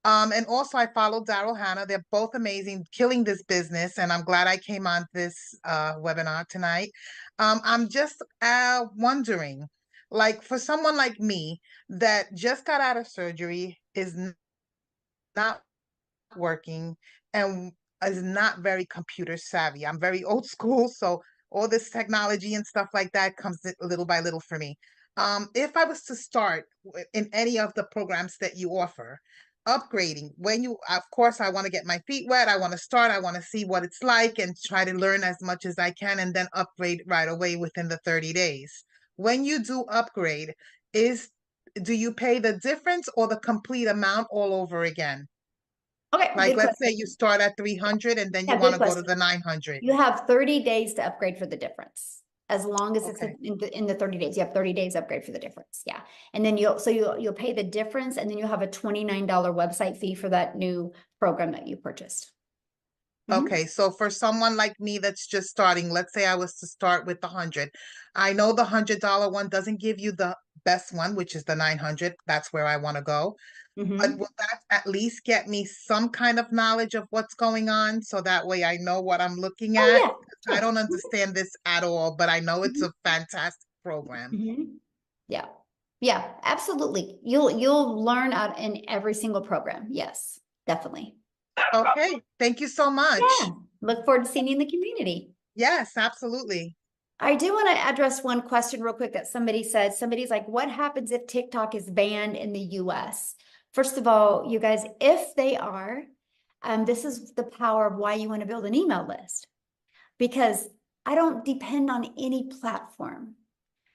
And also I follow Daryl Hannah. They're both amazing, killing this business. And I'm glad I came on this webinar tonight. I'm just wondering, like for someone like me that just got out of surgery, is not working, and is not very computer savvy. I'm very old school, so all this technology and stuff like that comes little by little for me. If I was to start in any of the programs that you offer, upgrading, of course, I want to get my feet wet. I want to start. I want to see what it's like and try to learn as much as I can, and then upgrade right away within the 30 days. When you do upgrade, do you pay the difference or the complete amount all over again? Okay. Like, let's say you start at 300 and then you want to go to the 900. You have 30 days to upgrade for the difference. As long as it's in the 30 days, you have 30 days upgrade for the difference. Yeah. And then you'll pay the difference, and then you'll have a $29 website fee for that new program that you purchased. Okay, so for someone like me that's just starting, let's say I was to start with the 100. I know the $100 one doesn't give you the best one, which is the 900. That's where I want to go. But will that at least get me some kind of knowledge of what's going on so that way I know what I'm looking Oh, at? yeah, 'Cause I sure. don't understand this at all, but I know it's a fantastic program. Yeah. Yeah, absolutely. You'll learn out in every single program. Yes, definitely. Okay, thank you so much. Yeah. Look forward to seeing you in the community. Yes, absolutely. I do want to address one question real quick that somebody said. Somebody's like, what happens if TikTok is banned in the US? First of all, you guys, if they are, this is the power of why you want to build an email list. Because I don't depend on any platform.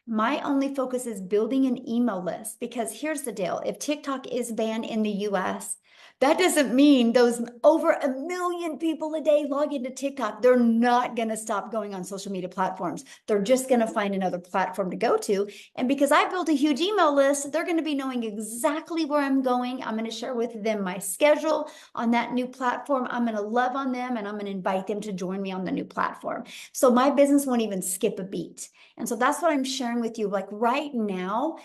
My only focus is building an email list, because here's the deal. If TikTok is banned in the US, that doesn't mean those over 1 million people a day log into TikTok. They're not going to stop going on social media platforms. They're just going to find another platform to go to. And because I built a huge email list, they're going to be knowing exactly where I'm going. I'm going to share with them my schedule on that new platform. I'm going to love on them, and I'm going to invite them to join me on the new platform. So my business won't even skip a beat. And so that's what I'm sharing with you. Like right now,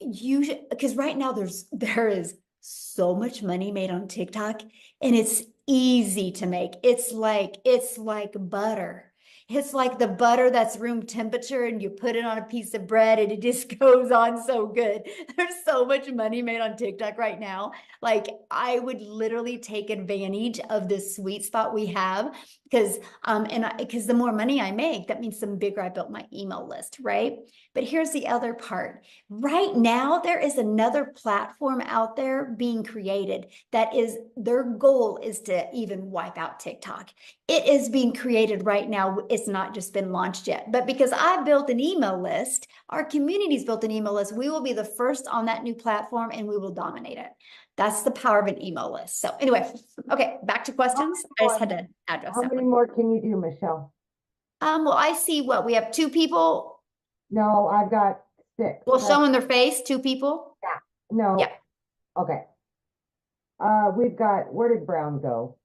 because right now there is so much money made on TikTok, and it's easy to make. It's like butter. It's like the butter that's room temperature, and you put it on a piece of bread and it just goes on so good. There's so much money made on TikTok right now. Like I would literally take advantage of this sweet spot we have, because because the more money I make, that means the bigger I built my email list, right? But here's the other part. Right now, there is another platform out there being created that is, their goal is to even wipe out TikTok. It is being created right now. It's not just been launched yet. But because I built an email list, our community's built an email list, we will be the first on that new platform, and we will dominate it. That's the power of an email list. So anyway, okay, back to questions. I just had to address How that many one. more can you do, Michelle? Well, I see what we have 2 people. No, I've got 6. Well, showing their face, 2 people. Yeah. No. Yeah. Okay. We've got, where did Brown go?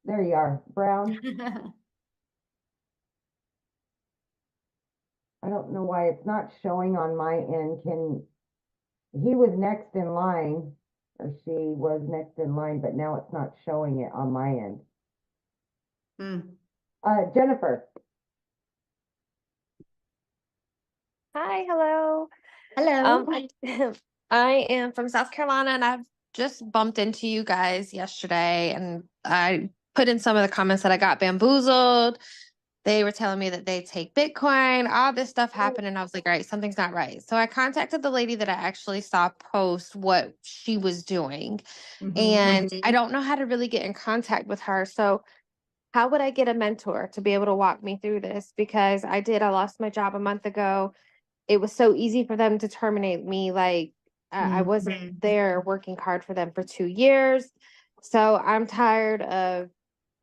There you are, Brown. I don't know why it's not showing on my end. He was next in line, or she was next in line, but now it's not showing it on my end. Jennifer. Hi, hello. Hello. I am from South Carolina, and I've just bumped into you guys yesterday, and I put in some of the comments that I got bamboozled. They were telling me that they take Bitcoin, all this stuff happened, and I was like, all right, something's not right. So I contacted the lady that I actually saw post what she was doing, and I don't know how to really get in contact with her. So how would I get a mentor to be able to walk me through this? Because I lost my job a month ago. It was so easy for them to terminate me. Like I wasn't there working hard for them for 2 years. So I'm tired of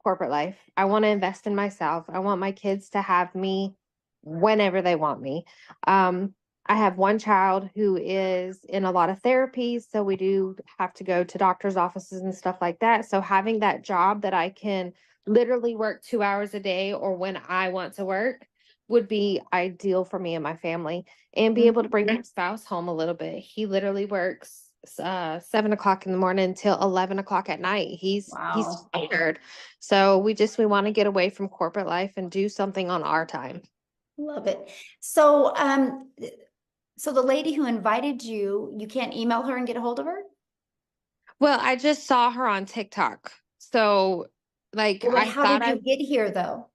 corporate life. I want to invest in myself. I want my kids to have me whenever they want me. I have one child who is in a lot of therapy, so we do have to go to doctor's offices and stuff like that. So having that job that I can literally work 2 hours a day or when I want to work would be ideal for me and my family, and be able to bring my spouse home a little bit. He literally works 7 o'clock in the morning till 11 o'clock at night. He's tired. So we want to get away from corporate life and do something on our time. Love it. So, so the lady who invited you, you can't email her and get a hold of her? Well, I just saw her on TikTok. So like, Well, I how thought did you get here though?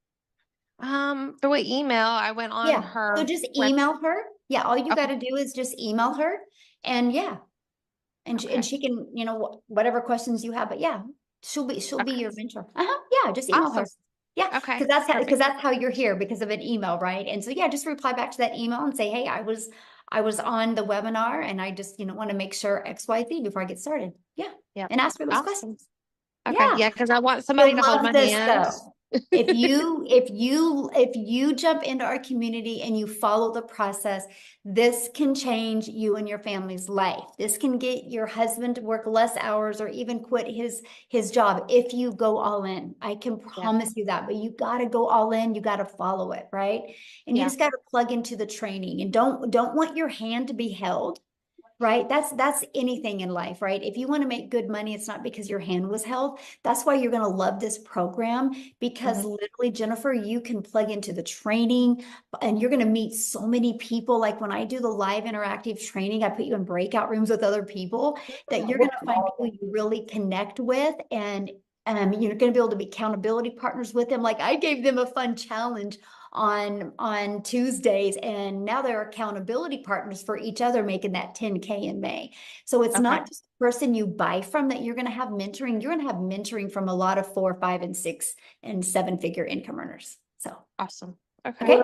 through an email, I went on her. So just email her. Yeah. All you got to do is just email her, and and she can, whatever questions you have, but yeah, she'll be your mentor. Yeah. Just email her. Yeah. Okay. Because that's how you're here, because of an email. Right. And so, yeah, just reply back to that email and say, hey, I was on the webinar, and I just, want to make sure XYZ before I get started. Yeah. And ask her those questions. Okay. Yeah. Cause I want somebody to hold my hand. If you jump into our community and you follow the process, this can change you and your family's life. This can get your husband to work less hours or even quit his job if you go all in. I can promise you that, but you got to go all in. You got to follow it, right? And you just got to plug into the training and don't want your hand to be held. Right? That's anything in life, right? If you want to make good money, it's not because your hand was held. That's why you're going to love this program because literally, Jennifer, you can plug into the training and you're going to meet so many people. Like when I do the live interactive training, I put you in breakout rooms with other people that you're going to find people you really connect with and you're going to be able to be accountability partners with them. Like I gave them a fun challenge on Tuesdays, and now they're accountability partners for each other, making that 10K in May. So it's not just the person you buy from that you're going to have mentoring. You're going to have mentoring from a lot of 4, 5, and 6 and 7-figure income earners. So awesome. Okay.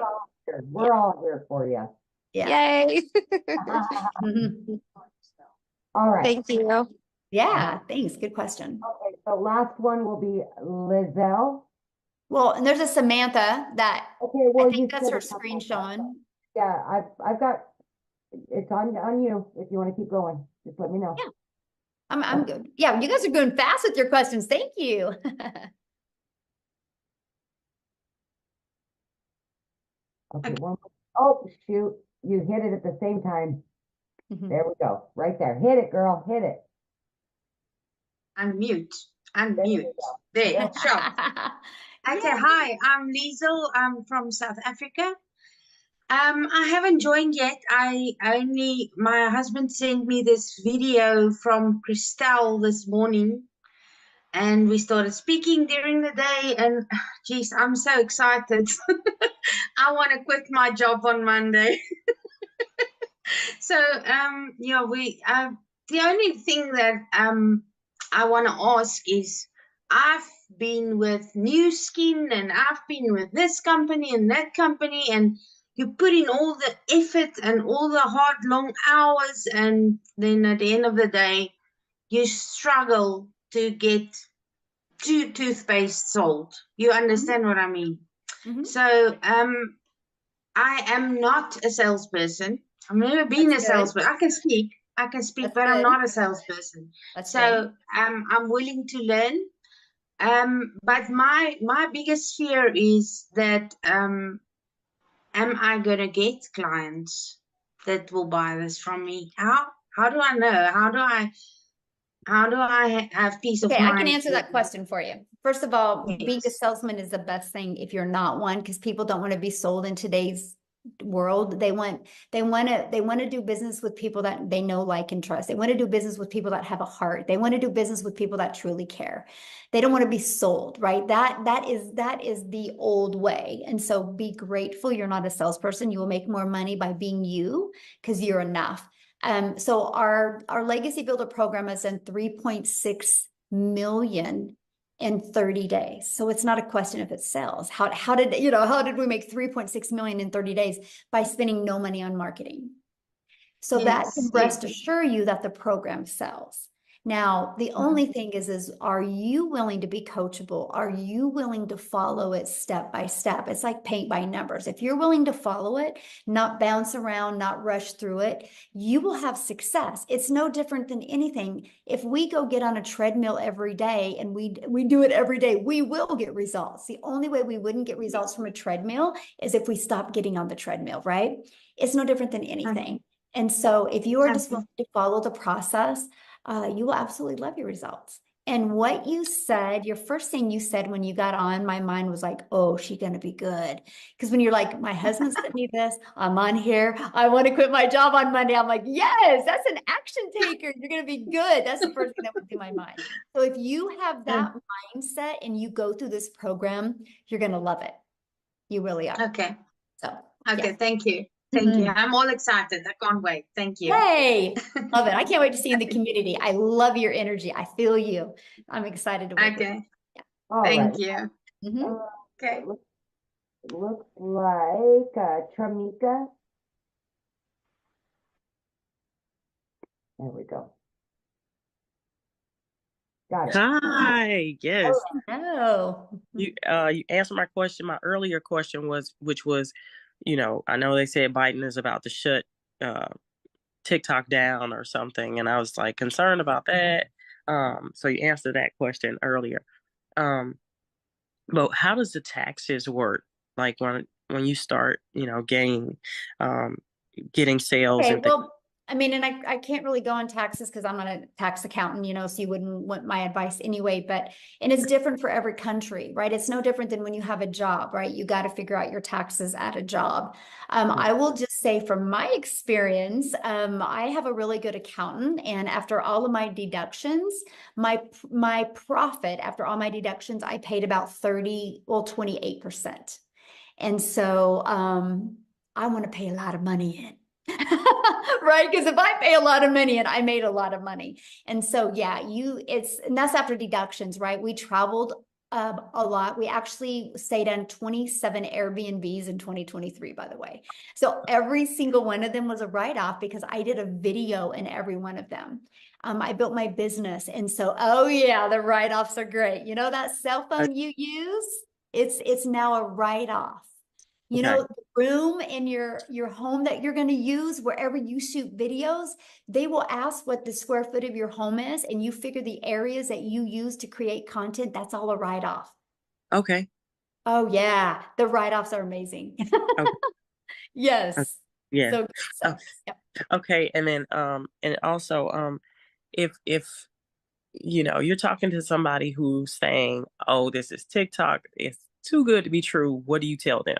We're all here for you. Yeah. Yay. All right. Thank you. Yeah, thanks. Good question. Okay, so last one will be Lizelle. Well, and there's a Samantha that I think that's her screen showing. Yeah, I've got it's on you if you want to keep going. Just let me know. Yeah. I'm good. Yeah, you guys are going fast with your questions. Thank you. Okay, oh shoot, you hit it at the same time. There we go. Right there. Hit it, girl. Hit it. Unmute. There, sure. Okay, hi, I'm Liesel. I'm from South Africa. I haven't joined yet. My husband sent me this video from Christelle this morning, and we started speaking during the day, and geez, I'm so excited. I want to quit my job on Monday. So, yeah, the only thing that I want to ask is, I've been with New Skin and I've been with this company and that company, and you put in all the effort and all the hard, long hours, and then at the end of the day, you struggle to get 2 toothpaste sold. You understand what I mean? So, I am not a salesperson. I've never been a salesperson. I can speak, but I'm not a salesperson. So I'm willing to learn. But my biggest fear is that am I gonna get clients that will buy this from me? How do I know? How do I have peace of mind? I can answer that question for you. First of all, being a salesman is the best thing if you're not one, because people don't want to be sold in today's world. They want to do business with people that they know, like, and trust. They want to do business with people that have a heart. They want to do business with people that truly care. They don't want to be sold, right? That is the old way. And so be grateful you're not a salesperson. You will make more money by being you because you're enough. So our Legacy Builder program is in 3.6 million in 30 days. So it's not a question if it sells. How did we make 3.6 million in 30 days? By spending no money on marketing. So that can rest assure you that the program sells. Now, the only thing is, are you willing to be coachable? Are you willing to follow it step by step? It's like paint by numbers. If you're willing to follow it, not bounce around, not rush through it, you will have success. It's no different than anything. If we go get on a treadmill every day and we do it every day, we will get results. The only way we wouldn't get results from a treadmill is if we stop getting on the treadmill, right? It's no different than anything. And so if you are just willing to follow the process, you will absolutely love your results. And what you said, your first thing you said when you got on, my mind was like, oh, she's going to be good. Because when you're like, my husband sent me this, I'm on here, I want to quit my job on Monday. I'm like, yes, that's an action taker. You're going to be good. That's the first thing that went through my mind. So if you have that mindset and you go through this program, you're going to love it. You really are. Okay. So, okay. Thank you. Thank you. I'm all excited. I can't wait. Thank you. Hey, love it. I can't wait to see you in the community. I love your energy. I feel you. I'm excited to work with you. Yeah. Thank you. Okay. Looks like Tramika. There we go. Got it. Hi, yes. Oh, You answered my question. My earlier question was, which was, I know they said Biden is about to shut TikTok down or something, and I was like concerned about that. So you answered that question earlier. But how does the taxes work? Like when you start, getting sales okay. and things. Well, I mean, and I can't really go on taxes because I'm not a tax accountant, so you wouldn't want my advice anyway, and it's different for every country, right? It's no different than when you have a job, right? You got to figure out your taxes at a job. I will just say from my experience, I have a really good accountant, and after all of my deductions, my profit after all my deductions, I paid about 28%. And so, I want to pay a lot of money in. Right? Because if I pay a lot of money and I made a lot of money. And so, yeah, and that's after deductions, right? We traveled a lot. We actually stayed on 27 Airbnbs in 2023, by the way. So every single one of them was a write-off because I did a video in every one of them. I built my business. And so, oh yeah, the write-offs are great. That cell phone you use, it's now a write-off. The room in your home that you're going to use, wherever you shoot videos, they will ask what the square foot of your home is, and you figure the areas that you use to create content, that's all a write-off. Okay. Oh yeah, the write-offs are amazing. Okay. Yes. Yeah. So, yeah. Okay. And then and also if you're talking to somebody who's saying, oh, this is TikTok, it's too good to be true, what do you tell them?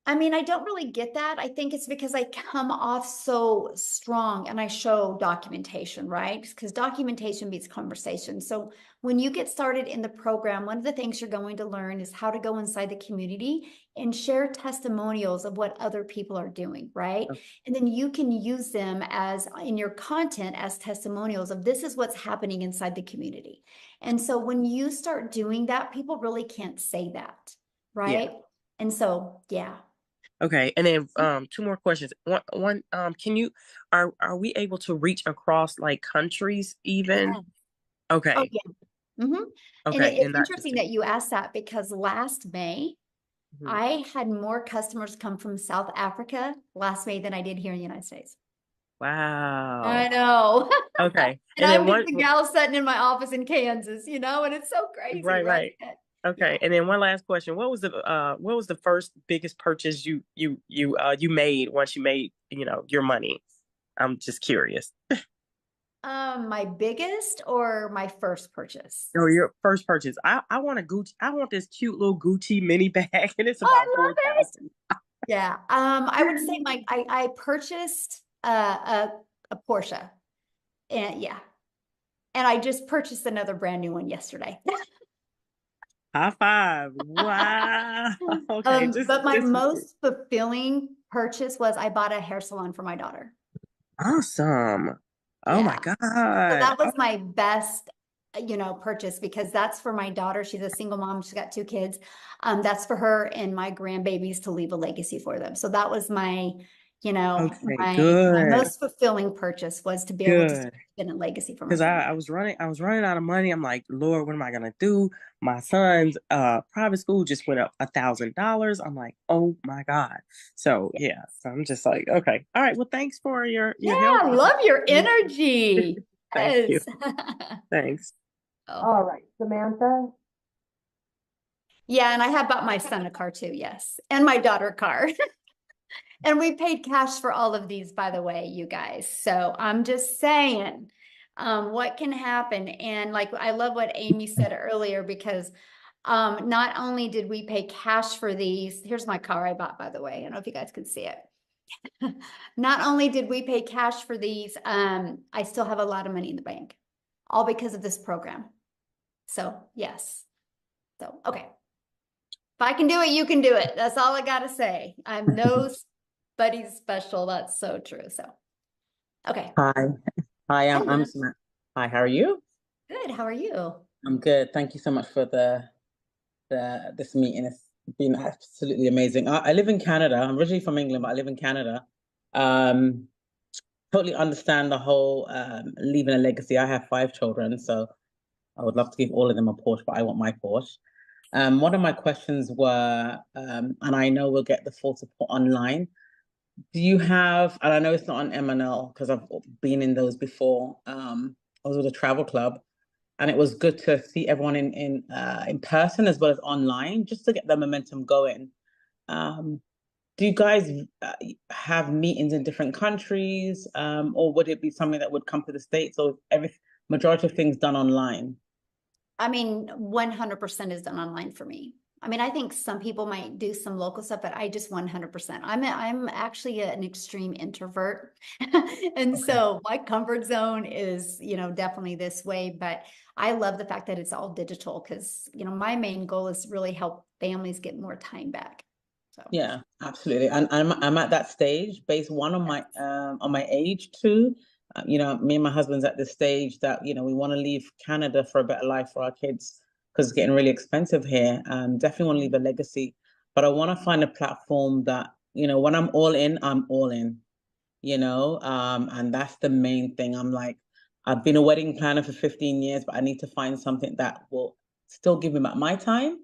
I mean, I don't really get that. I think it's because I come off so strong and I show documentation, right? Because documentation beats conversation. So when you get started in the program, one of the things you're going to learn is how to go inside the community and share testimonials of what other people are doing, right? And then you can use them as in your content as testimonials of this is what's happening inside the community. And so when you start doing that, people really can't say that, right? Yeah. And so, yeah. Okay, and then two more questions. One, are we able to reach across like countries even? Yeah. Okay. Oh, yeah. Mm-hmm. And Okay, it's interesting that you asked that because last May, I had more customers come from South Africa last May than I did here in the United States. Wow. I know. Okay. And I'm just a gal sitting in my office in Kansas, and it's so crazy, right. Okay, and then one last question: what was the first biggest purchase you made once you made your money? I'm just curious. My biggest or my first purchase? No, your first purchase. I want a Gucci. I want this cute little Gucci mini bag, and it's about $4,000. Yeah. I would say I purchased a Porsche, and yeah, and I just purchased another brand new one yesterday. High five! Wow. Okay, but my most fulfilling purchase was I bought a hair salon for my daughter. Awesome. Oh my God. So that was my best, purchase because that's for my daughter. She's a single mom. She's got 2 kids. That's for her and my grandbabies to leave a legacy for them. So that was my, my most fulfilling purchase was to be able to spend a legacy for my because I was running out of money. I'm like, Lord, what am I gonna do? My son's private school just went up $1,000. I'm like, oh my God. So yeah. So I'm just like, okay. All right. Well, thanks for your help. I love your energy. Thank you. Thanks. All right, Samantha. Yeah, and I have bought my son a car too, yes. And my daughter a car. And we paid cash for all of these, by the way, you guys. So I'm just saying what can happen. And like, I love what Amy said earlier, because not only did we pay cash for these, here's my car I bought, by the way. I don't know if you guys can see it. Not only did we pay cash for these, I still have a lot of money in the bank, all because of this program. So yes. So, okay. If I can do it, you can do it. That's all I got to say. I'm nobody special. That's so true. So, okay. Hi, I'm Samantha. Hi, how are you? Good. How are you? I'm good. Thank you so much for this meeting. It's been absolutely amazing. I live in Canada. I'm originally from England, but I live in Canada. totally understand the whole leaving a legacy. I have 5 children, so I would love to give all of them a Porsche, but I want my Porsche. One of my questions were, and I know we'll get the full support online. Do you have, and I know it's not on M&L because I've been in those before. I was with a travel club, and it was good to see everyone in person as well as online, just to get the momentum going. Do you guys have meetings in different countries, or would it be something that would come to the States, or every majority of things done online? I mean, 100% is done online for me. I mean, I think some people might do some local stuff, but I just 100%. I'm actually an extreme introvert. And so my comfort zone is, you know, definitely this way, but I love the fact that it's all digital because, you know, my main goal is really help families get more time back. So yeah, absolutely. And I'm at that stage based on my age too. You know, me and my husband's at this stage that, you know, we want to leave Canada for a better life for our kids because it's getting really expensive here. Definitely want to leave a legacy, but I want to find a platform that, you know, when I'm all in, you know, and that's the main thing. I'm like, I've been a wedding planner for 15 years, but I need to find something that will still give me back my time.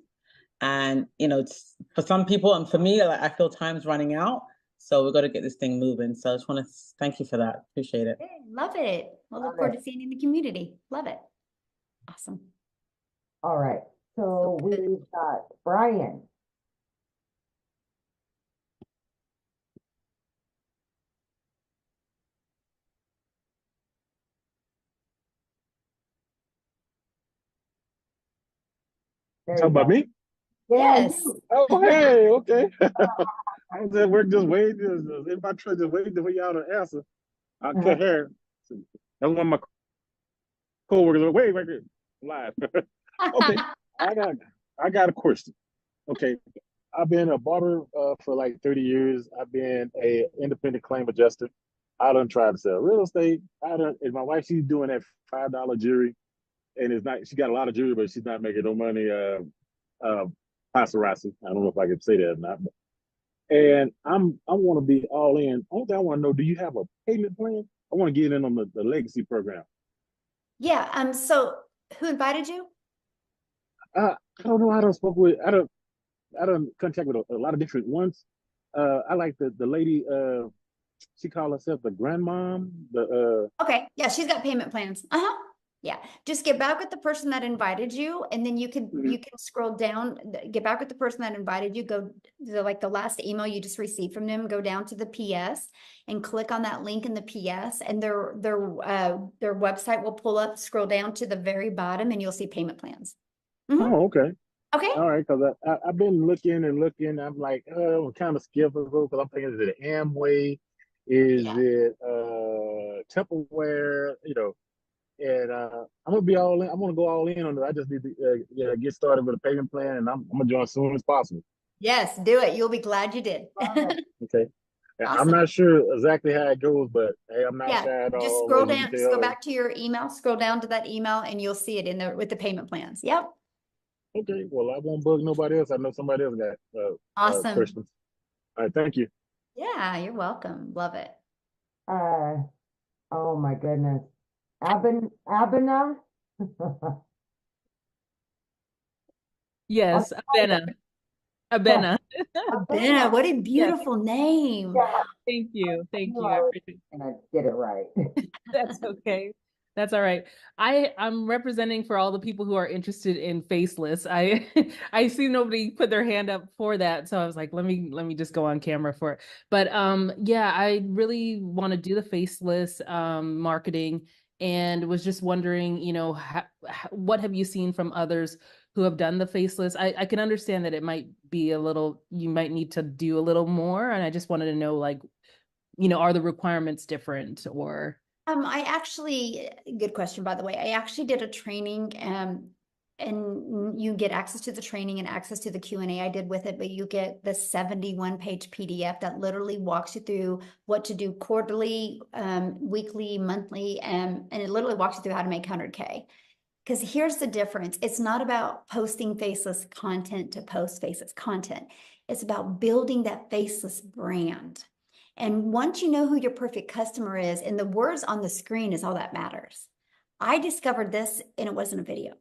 And, you know, it's, for some people and for me, like, I feel time's running out. So we've got to get this thing moving. So I just want to thank you for that. Appreciate it. hey, love it. We'll look forward to seeing you in the community. Love it. Awesome. All right. So we've got Brian. Talk about me? Yes. Oh, hey, okay. I was at work just waiting, in my truck just waiting for y'all to answer. I cut hair. That's one of my coworkers. Wait, right here, live. Okay, I got a question. Okay, I've been a barber for like 30 years. I've been a independent claim adjuster. I done tried to sell real estate. And my wife, she's doing that $5 jewelry, and it's not. She got a lot of jewelry, but she's not making no money. Paparazzi. I don't know if I can say that or not. And I want to be all in. Only thing I want to know, do you have a payment plan? I want to get in on the legacy program. Yeah. So who invited you? I don't know. I don't contact with a lot of different ones. I like the lady. She called herself the grandmom. Okay. Yeah, she's got payment plans. Uh-huh. Yeah. Just get back with the person that invited you, and then you can scroll down, get back with the person that invited you, go to like the last email you just received from them, go down to the PS and click on that link in the PS, and their website will pull up, scroll down to the very bottom, and you'll see payment plans. Oh, okay. Okay. All right, because I've been looking and looking. I'm like, I'm kind of skeptical because I'm thinking, is it Amway? Is it Tupperware? You know, and I'm gonna be all in. I'm gonna go all in on it. I just need to get started with a payment plan, and I'm gonna join as soon as possible. Yes, do it. You'll be glad you did. Okay. Awesome. I'm not sure exactly how it goes, but hey, I'm not shy at all. Just scroll down, just go back to your email, scroll down to that email, and you'll see it in there with the payment plans. Yep. Okay, well, I won't bug nobody else. I know somebody else got Awesome. questions. All right, thank you. Yeah, you're welcome. Love it. Oh my goodness. Abena? Yes, Abena. Abena. Abena, what a beautiful name. Yeah. Thank you. Thank you. I appreciate it. And I get it right. That's okay. That's all right. I'm representing for all the people who are interested in faceless. I see nobody put their hand up for that, so I was like, let me just go on camera for it. But yeah, I really want to do the faceless marketing, and was just wondering, you know, what have you seen from others who have done the faceless? I can understand that it might be you might need to do a little more, and I just wanted to know, like, you know, are the requirements different or? I actually, good question, by the way. I actually did a training, and you get access to the training and access to the Q&A I did with it, but you get the 71-page PDF that literally walks you through what to do quarterly, weekly, monthly, and it literally walks you through how to make 100K. Because here's the difference. It's not about posting faceless content to post faceless content. It's about building that faceless brand. And once you know who your perfect customer is, and the words on the screen is all that matters. I discovered this and it wasn't a video.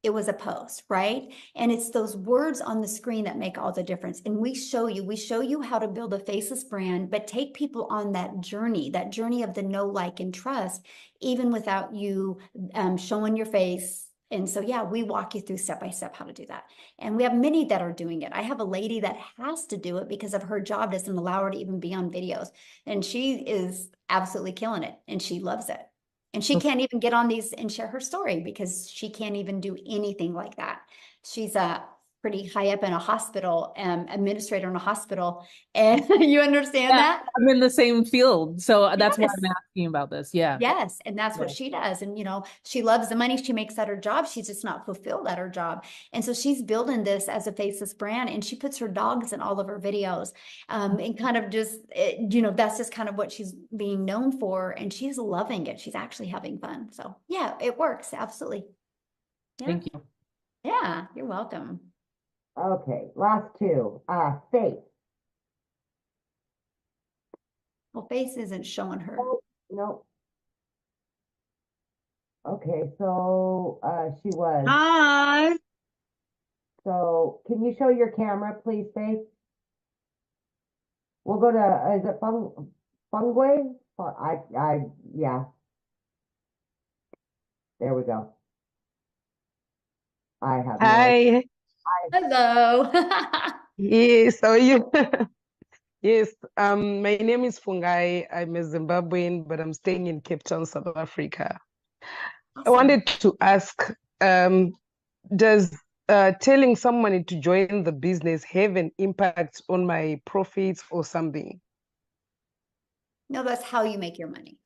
It was a post, right? And it's those words on the screen that make all the difference. And we show you how to build a faceless brand, but take people on that journey of the know, like, and trust, even without you showing your face. And so, yeah, we walk you through step by step how to do that. And we have many that are doing it. I have a lady that has to do it because of her job doesn't allow her to even be on videos. And she is absolutely killing it and she loves it. And she can't even get on these and share her story because she can't even do anything like that. She's pretty high up in a hospital, administrator in a hospital. And you understand that? I'm in the same field. So that's why Yes. I'm asking about this. Yeah. Yes. And that's what she does. And, she loves the money she makes at her job. She's just not fulfilled at her job. And so she's building this as a faceless brand, and she puts her dogs in all of her videos. And kind of just, that's just kind of what she's being known for. And she's loving it. She's actually having fun. So yeah, it works. Absolutely. Yeah. Thank you. Yeah. You're welcome. Okay. Last two. Faith. Well, Faith isn't showing her. Oh, no. Okay, so she was. Hi. So can you show your camera, please, Faith? We'll go to, is it Fungway? Yeah. There we go. I have. Hi. Hello. Yes, how are you? Yes, my name is Fungai. I'm a Zimbabwean, but I'm staying in Cape Town, South Africa. I wanted to ask, does telling someone to join the business have an impact on my profits or something? No, that's how you make your money.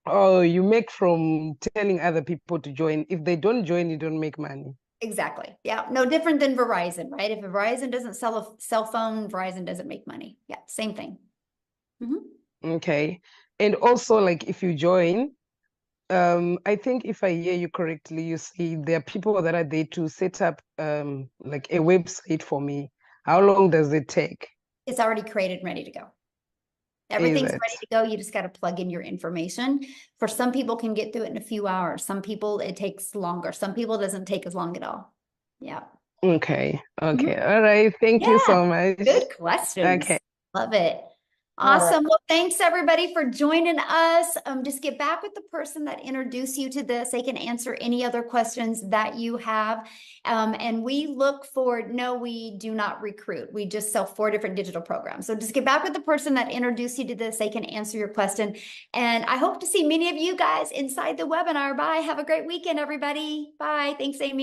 Oh, you make from telling other people to join. If they don't join, you don't make money. Exactly. Yeah. No different than Verizon, right? If Verizon doesn't sell a cell phone, Verizon doesn't make money. Yeah. Same thing. Okay. And also, like, if you join, I think if I hear you correctly, you see there are people that are there to set up like a website for me. How long does it take? It's already created and ready to go. Everything's ready to go. You just got to plug in your information. For some people can get through it in a few hours. Some people it takes longer. Some people it doesn't take as long at all. Yeah. Okay. Okay. All right. Thank you so much. Good questions. Okay. Love it. All right. Awesome. Well, thanks everybody for joining us. Just get back with the person that introduced you to this. They can answer any other questions that you have. And we look for, no, we do not recruit. We just sell 4 different digital programs. So just get back with the person that introduced you to this. They can answer your question. And I hope to see many of you guys inside the webinar. Bye. Have a great weekend, everybody. Bye. Thanks, Amy.